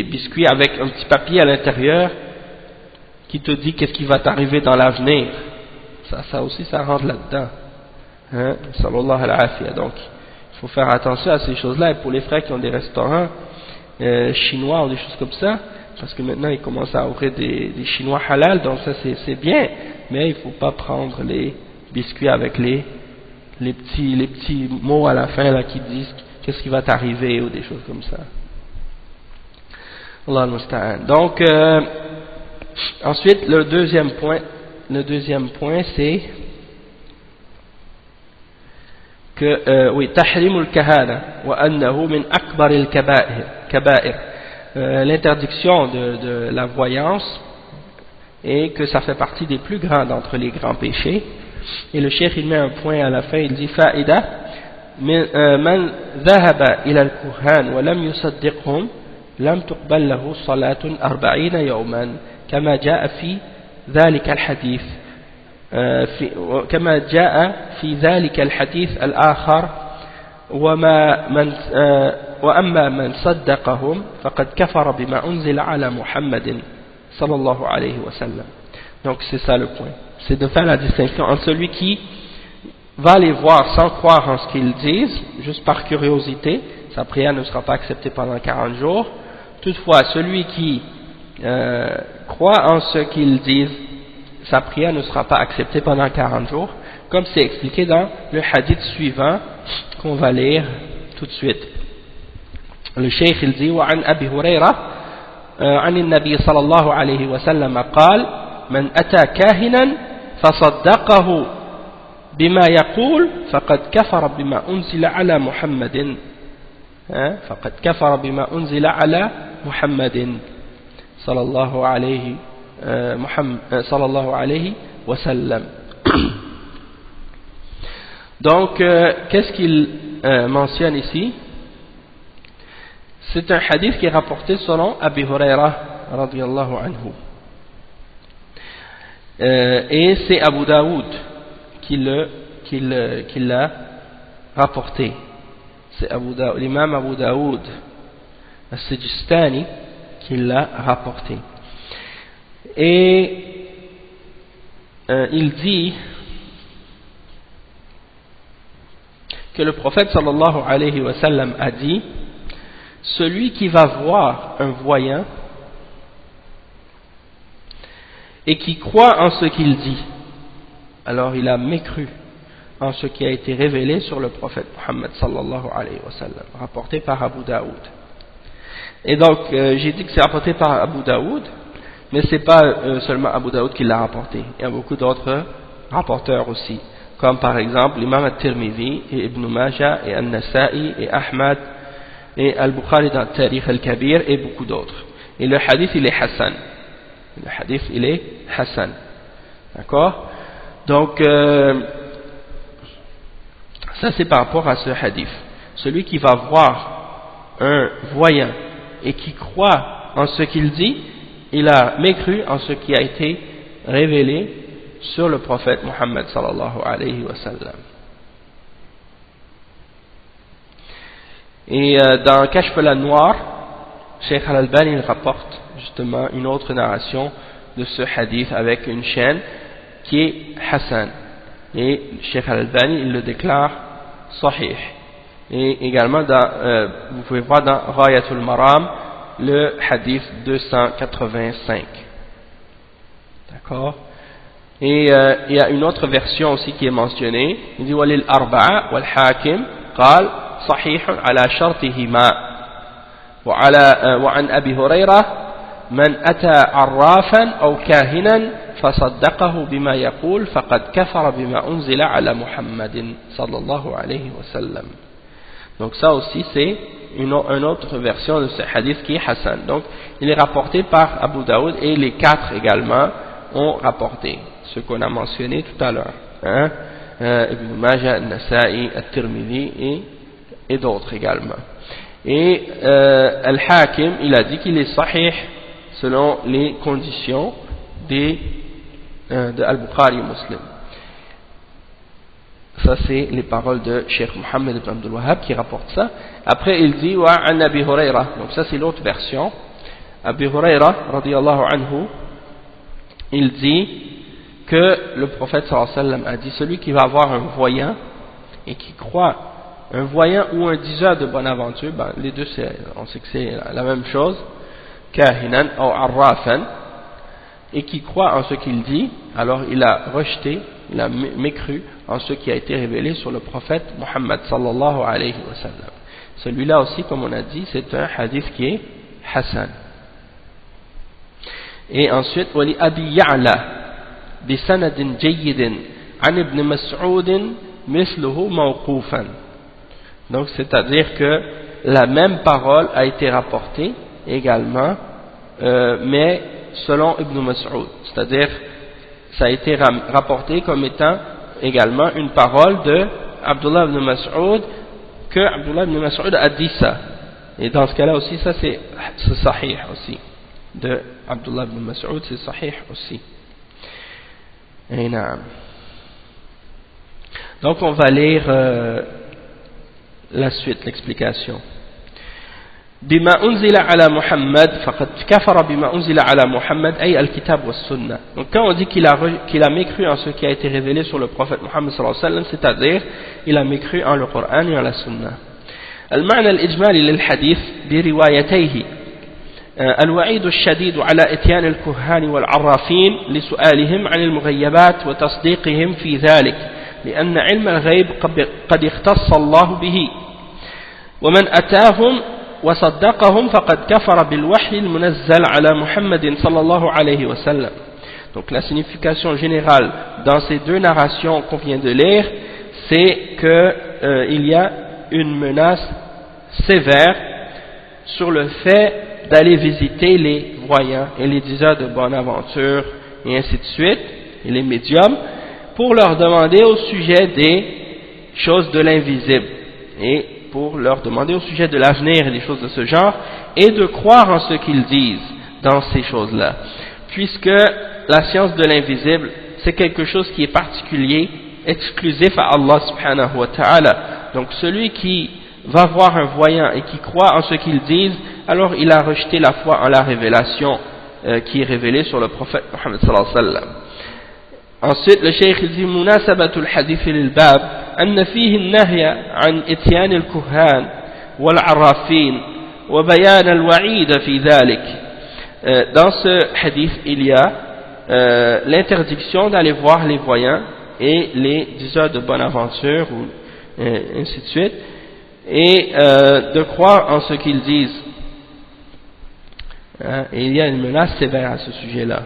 biscuits avec un petit papier à l'intérieur qui te dit qu'est-ce qui va t'arriver dans l'avenir. Ça aussi ça rentre là-dedans, hein? Sallallahu al-afiyah. Donc il faut faire attention à ces choses-là. Et pour les frères qui ont des restaurants chinois ou des choses comme ça, parce que maintenant ils commencent à offrir des chinois halal, donc ça c'est bien, mais il ne faut pas prendre les biscuits avec les petits mots à la fin là qui disent qu'est-ce qui va t'arriver ou des choses comme ça. Allah al-Musta'an. Donc ensuite le deuxième point c'est que oui, tahrimul kahana wa annahu min akbar al-kaba'ir, l'interdiction de la voyance, et que ça fait partie des plus grands d'entre les grands péchés. Et le cheikh il met un point à la fin, il dit fa'ida man dhahaba ila al-kuhan wa lam yusaddiqhum lam tuqbal lahu salatun 40 yawman kama jaa fi dhalika al-hadith كما جاء في ذلك الحديث الآخر وأما من صدقهم فقد كفر بما أنزل على محمد صلى الله عليه وسلم. Donc c'est ça le point, c'est de faire la distinction entre celui qui va les voir sans croire en ce qu'ils disent, juste par curiosité, sa prière ne sera pas acceptée pendant 40 jours. Toutefois celui qui croit en ce qu'ils disent, sa prière ne sera pas acceptée pendant 40 jours, comme c'est expliqué dans le hadith suivant qu'on va lire tout de suite. Le cheikh il dit وعن أبي هريرة عن النبي صلى الله عليه وسلم قال من أتى كاهنا فصدقه بما يقول فقد كفر بما أنزل على محمد فقد كفر بما أنزل على محمد صلى الله عليه sallallahu alayhi wa sallam. Donc qu'est-ce qu'il mentionne ici? C'est un hadith qui est rapporté selon Abi Huraira radiyallahu anhu, et c'est Abu Daoud qui l'a rapporté. C'est l'imam Abu Daoud al-Sijistani qui l'a rapporté. Et il dit que le prophète sallallahu alayhi wa sallam a dit: celui qui va voir un voyant et qui croit en ce qu'il dit, alors il a mécru en ce qui a été révélé sur le prophète Muhammad sallallahu alayhi wa sallam, rapporté par Abu Daoud. Et donc j'ai dit que c'est rapporté par Abu Daoud, mais ce n'est pas seulement Abu Daoud qui l'a rapporté, il y a beaucoup d'autres rapporteurs aussi, comme par exemple l'imam al-Tirmidhi et Ibn Majah et An-Nasa'i et Ahmad et Al-Bukhari dans Tarikh al-Kabir et beaucoup d'autres. Et le hadith il est Hassan, d'accord? Donc ça c'est par rapport à ce hadith. Celui qui va voir un voyant et qui croit en ce qu'il dit, il a mécru en ce qui a été révélé sur le prophète Muhammad sallallahu alayhi wa sallam. Et dans Kashf al-Anwar, Cheikh Al-Albani rapporte justement une autre narration de ce hadith avec une chaîne qui est Hassan. Et Cheikh Al-Albani, il le déclare Sahih. Et également, vous pouvez voir dans Ghayatul Maram, le hadith 285. D'accord? Et il y a une autre version aussi qui est mentionnée. Il dit Walil Arba'a wal Hakim قال صحيح على شرطهما وعن أبي هريرة من أتى عرافا أو كاهنا فصدقه بما يقول فقد كفر بما أنزل على محمد صلى الله عليه وسلم. Donc ça aussi c'est une autre version de ce hadith qui est Hassan. Donc il est rapporté par Abu Daoud et les 4 également ont rapporté ce qu'on a mentionné tout à l'heure, hein? Ibn Majah, Nasa'i, At-Tirmidhi et d'autres également. Et Al-Hakim, il a dit qu'il est sahih selon les conditions de Al-Bukhari et Muslim. Ça c'est les paroles de Cheikh Mohammed ibn Abdul Wahhab qui rapporte ça. Après il dit wa an Abi Hurayra. Donc ça c'est l'autre version. Abi Hurayra radiyallahu anhu, il dit que le prophète sallallahu alayhi wa sallam a dit celui qui va avoir un voyant et qui croit, un voyant ou un diseur de bonne aventure, ben, les deux on sait que c'est la même chose, kahinan ou arrafan, et qui croit en ce qu'il dit, alors il a rejeté, il a mécru en ce qui a été révélé sur le prophète Muhammad sallallahu alayhi wa sallam. Celui-là aussi, comme on a dit, c'est un hadith qui est Hassan. Et ensuite, wali Abi Ya'la بسند جيد عن ابن مسعود مثله موقوفا. Donc c'est-à-dire que la même parole a été rapportée également, mais selon Ibn Mas'ud, c'est-à-dire ça a été rapporté comme étant également une parole de Abdullah ibn Mas'ud, que Abdullah ibn Mas'ud a dit ça. Et dans ce cas-là aussi, ça c'est sahih aussi, de Abdullah ibn Mas'ud, c'est sahih aussi. Donc on va lire la suite, l'explication. بما أنزل على محمد فقد كفر بما أنزل على محمد أي الكتاب والسنة. Donc quand on dit qu'il a mécru en ce qui a été révélé sur le prophète Muhammad sallallahu alayhi wa sallam, c'est-à-dire il a mécru en le Coran et en la Sunna. المعنى الإجمالي للحديث بروايتيه الوعيد الشديد على إتيان الكهان والعرافين لسؤالهم عن المغيبات وتصديقهم في ذلك لأن علم الغيب قد اختص الله به ومن أتاهم وصدقهم فقد كفر بالوحي المنزل على محمد صلى الله عليه وسلم. Donc la signification générale dans ces deux narrations qu'on vient de lire, c'est que il y a une menace sévère sur le fait d'aller visiter les voyants et les diseurs de bonne aventure et ainsi de suite, et les médiums, pour leur demander au sujet des choses de l'invisible et pour leur demander au sujet de l'avenir et des choses de ce genre, et de croire en ce qu'ils disent dans ces choses-là, puisque la science de l'invisible c'est quelque chose qui est particulier, exclusif à Allah subhanahu wa ta'ala. Donc celui qui va voir un voyant et qui croit en ce qu'ils disent, alors il a rejeté la foi en la révélation qui est révélée sur le prophète Muhammad sallallahu alayhi wa sallam. Ensuite le cheikh dit munasabatul hadith lil bab anna fihi an-nahy an ityan al-kuhan wal arrafin wa bayan al-wa'id fi dhalik. Dans ce hadith il y a l'interdiction d'aller voir les voyants et les diseurs de bonne aventure ou ainsi de suite, et de croire en ce qu'ils disent. Et il y a une menace sévère à ce sujet-là,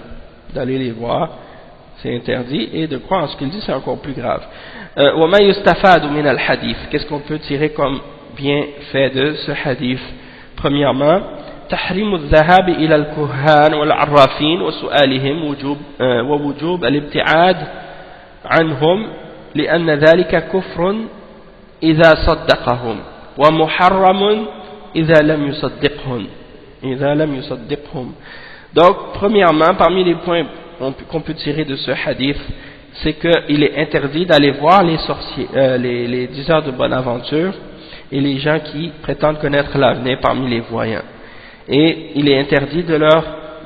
d'aller les voir, c'est interdit, et de croire en ce qu'ils disent, c'est encore plus grave. وَمَا يُسْتَفَادُ مِنَ الْحَدِيثِ. Qu'est-ce qu'on peut tirer comme bienfait de ce hadith? Premièrement, تحريم الذهاب إلى الكهان والعرافين وسؤالهم ووجوب الابتعاد عنهم لأن ذلك كفر إذا صدقهم ومحرم إذا لم يصدقهم. Donc premièrement, parmi les points qu'on peut tirer de ce hadith, c'est qu'il est interdit d'aller voir les sorciers, les diseurs de bonne aventure et les gens qui prétendent connaître l'avenir parmi les voyants. Et il est interdit de leur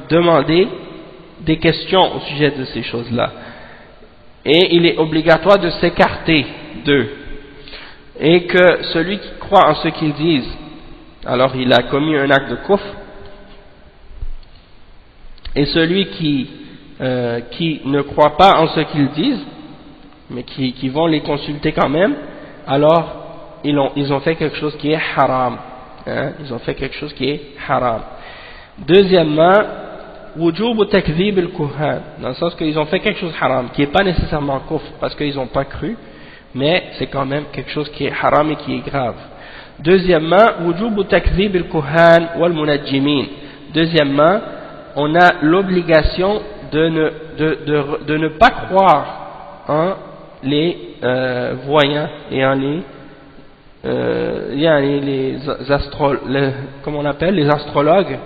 demander des questions au sujet de ces choses-là. Et il est obligatoire de s'écarter d'eux. Et que celui qui croit en ce qu'ils disent, alors il a commis un acte de kufr. Et celui qui ne croit pas en ce qu'ils disent, mais qui vont les consulter quand même, alors ils ont fait quelque chose qui est haram. Hein? Ils ont fait quelque chose qui est haram. Deuxièmement, wujub takdhib al-kuhan, dans le sens qu'ils ont fait quelque chose de haram, qui n'est pas nécessairement kufr, parce qu'ils n'ont pas cru, mais c'est quand même quelque chose qui est haram et qui est grave. Deuxièmement, wujub takdhib al-kuhan wal-munajjimin. Deuxièmement, on a l'obligation de ne pas croire en les voyants et en comment on appelle, les astrologues,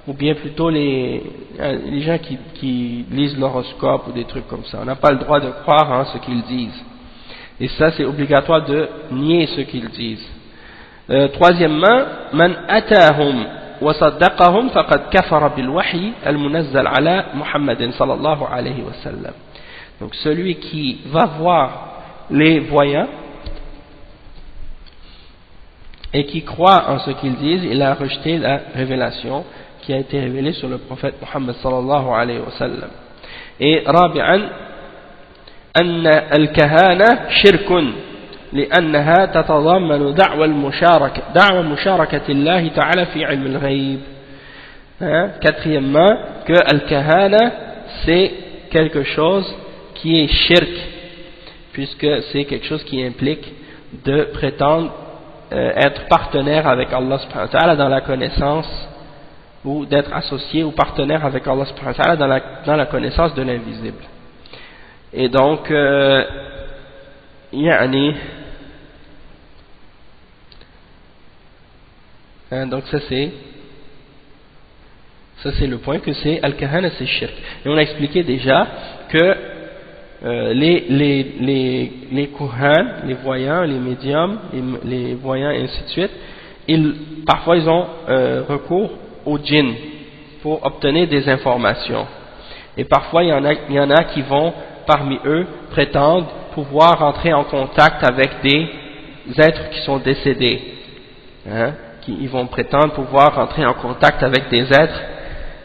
ou bien plutôt les gens qui lisent l'horoscope ou des trucs comme ça. On n'a pas le droit de croire en ce qu'ils disent. Et ça, c'est obligatoire de nier ce qu'ils disent. Troisièmement, man atahum wa saddaqahum faqad kafara bil wahyi al munazzal ala Muhammadin sallallahu alayhi wa sallam. Donc celui qui va voir les voyants et qui croit en ce qu'ils disent, il a rejeté la révélation qui a été révélée sur le prophète Muhammad sallallahu alayhi wa sallam. Et rabi'an, أن الكهانة شرك لأنها تتضمن دعوى مشاركة الله تعالى في علم الغيب. Quatrièmement, que al-kahana c'est quelque chose qui est shirk, puisque c'est quelque chose qui implique de prétendre être partenaire avec Allah subhanahu wa ta'ala dans la connaissance, ou d'être associé ou partenaire avec Allah subhanahu wa ta'ala dans la connaissance de l'invisible. Et donc, donc ça c'est le point, que c'est al-kahana, c'est shirk. Et on a expliqué déjà que les kuhan, les voyants, les médiums, les voyants et ainsi de suite, parfois ils ont recours aux djinns pour obtenir des informations. Et parfois il y en a qui vont parmi eux prétendent pouvoir entrer en contact avec des êtres qui sont décédés. Ils vont prétendre pouvoir entrer en contact avec des êtres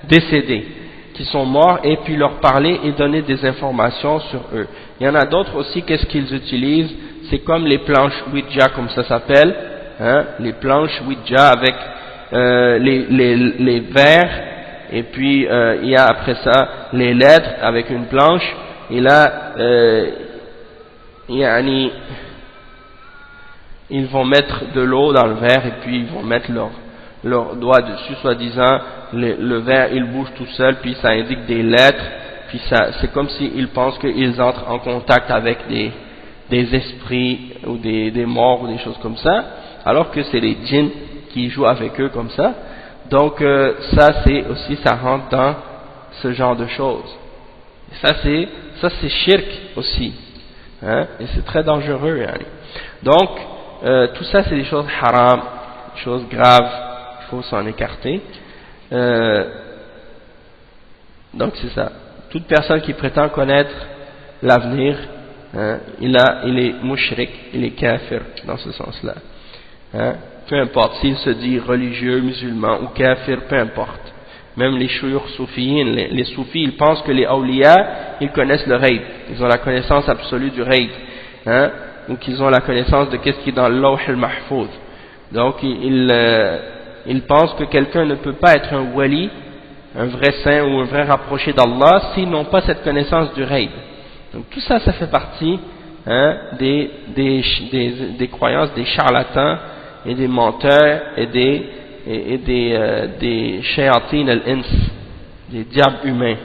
décédés, qui sont morts, et puis leur parler et donner des informations sur eux. Il y en a d'autres aussi, qu'est-ce qu'ils utilisent? C'est comme les planches Ouija, comme ça s'appelle, les planches Ouija avec les vers, et puis il y a après ça les lettres avec une planche, et là ils vont mettre de l'eau dans le verre, et puis ils vont mettre leur doigt dessus, soi-disant le verre il bouge tout seul, puis ça indique des lettres, puis c'est comme s'ils pensent qu'ils entrent en contact avec des esprits ou des morts ou des choses comme ça, alors que c'est les djinns qui jouent avec eux comme ça. Donc ça c'est aussi, ça rentre dans ce genre de choses. Et ça c'est shirk aussi, et c'est très dangereux. Donc tout ça c'est des choses haram, des choses graves, il faut s'en écarter. Donc c'est ça. Toute personne qui prétend connaître l'avenir, il est mushrik, il est kafir dans ce sens-là. Peu importe s'il se dit religieux, musulman ou kafir, peu importe. Même les shuyukh soufiyin, les soufis, ils pensent que les awliya, ils connaissent le ghaib, ils ont la connaissance absolue du ghaib, ou qu'ils ont la connaissance de qu'est-ce qui est dans le lawh al-mahfouz. Donc ils pensent que quelqu'un ne peut pas être un wali, un vrai saint ou un vrai rapproché d'Allah s'ils n'ont pas cette connaissance du ghaib. Donc tout ça, ça fait partie des croyances des charlatans et des menteurs et des shayatin al-ins, des diables humains.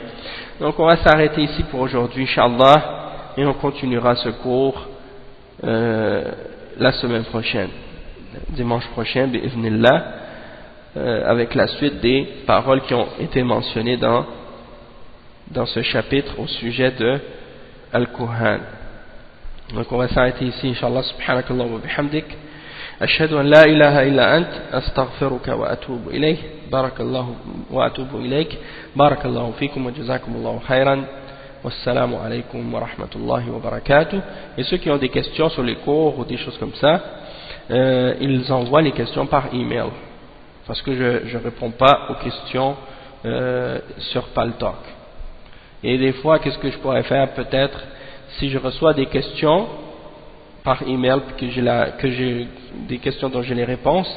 Donc on va s'arrêter ici pour aujourd'hui, Inch'Allah, et on continuera ce cours la semaine prochaine, dimanche prochain, bi'idhnillah, avec la suite des paroles qui ont été mentionnées dans ce chapitre au sujet de Al-Kuhan. Donc on va s'arrêter ici, Inch'Allah, subhanakallah wa bihamdik, أشهد أن لا إله إلا أنت أستغفرك وأتوب إليك بارك الله وأتوب إليك بارك الله فيكم وجزاكم الله خيرا والسلام عليكم ورحمة الله وبركاته. Et ceux qui ont des questions sur les cours ou des choses comme ça, ils envoient les questions par email parce que je réponds pas aux questions sur Paltalk. Et des fois, qu'est-ce que je pourrais faire? Peut-être si je reçois des questions par email, que j'ai des questions dont j'ai les réponses,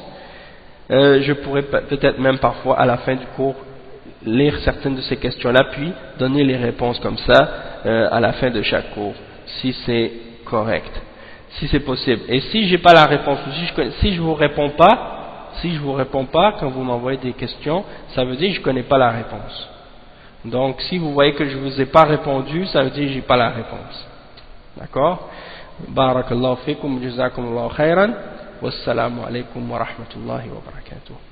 je pourrais peut-être même parfois à la fin du cours lire certaines de ces questions-là, puis donner les réponses comme ça à la fin de chaque cours, si c'est correct, si c'est possible. Et si j'ai pas la réponse, si je vous réponds pas quand vous m'envoyez des questions, ça veut dire que je connais pas la réponse. Donc si vous voyez que je vous ai pas répondu, ça veut dire que j'ai pas la réponse. D'accord? Barakallahu fikum, jazakumullahu khairan, wassalamu alaikum wa rahmatullahi wa barakatuh.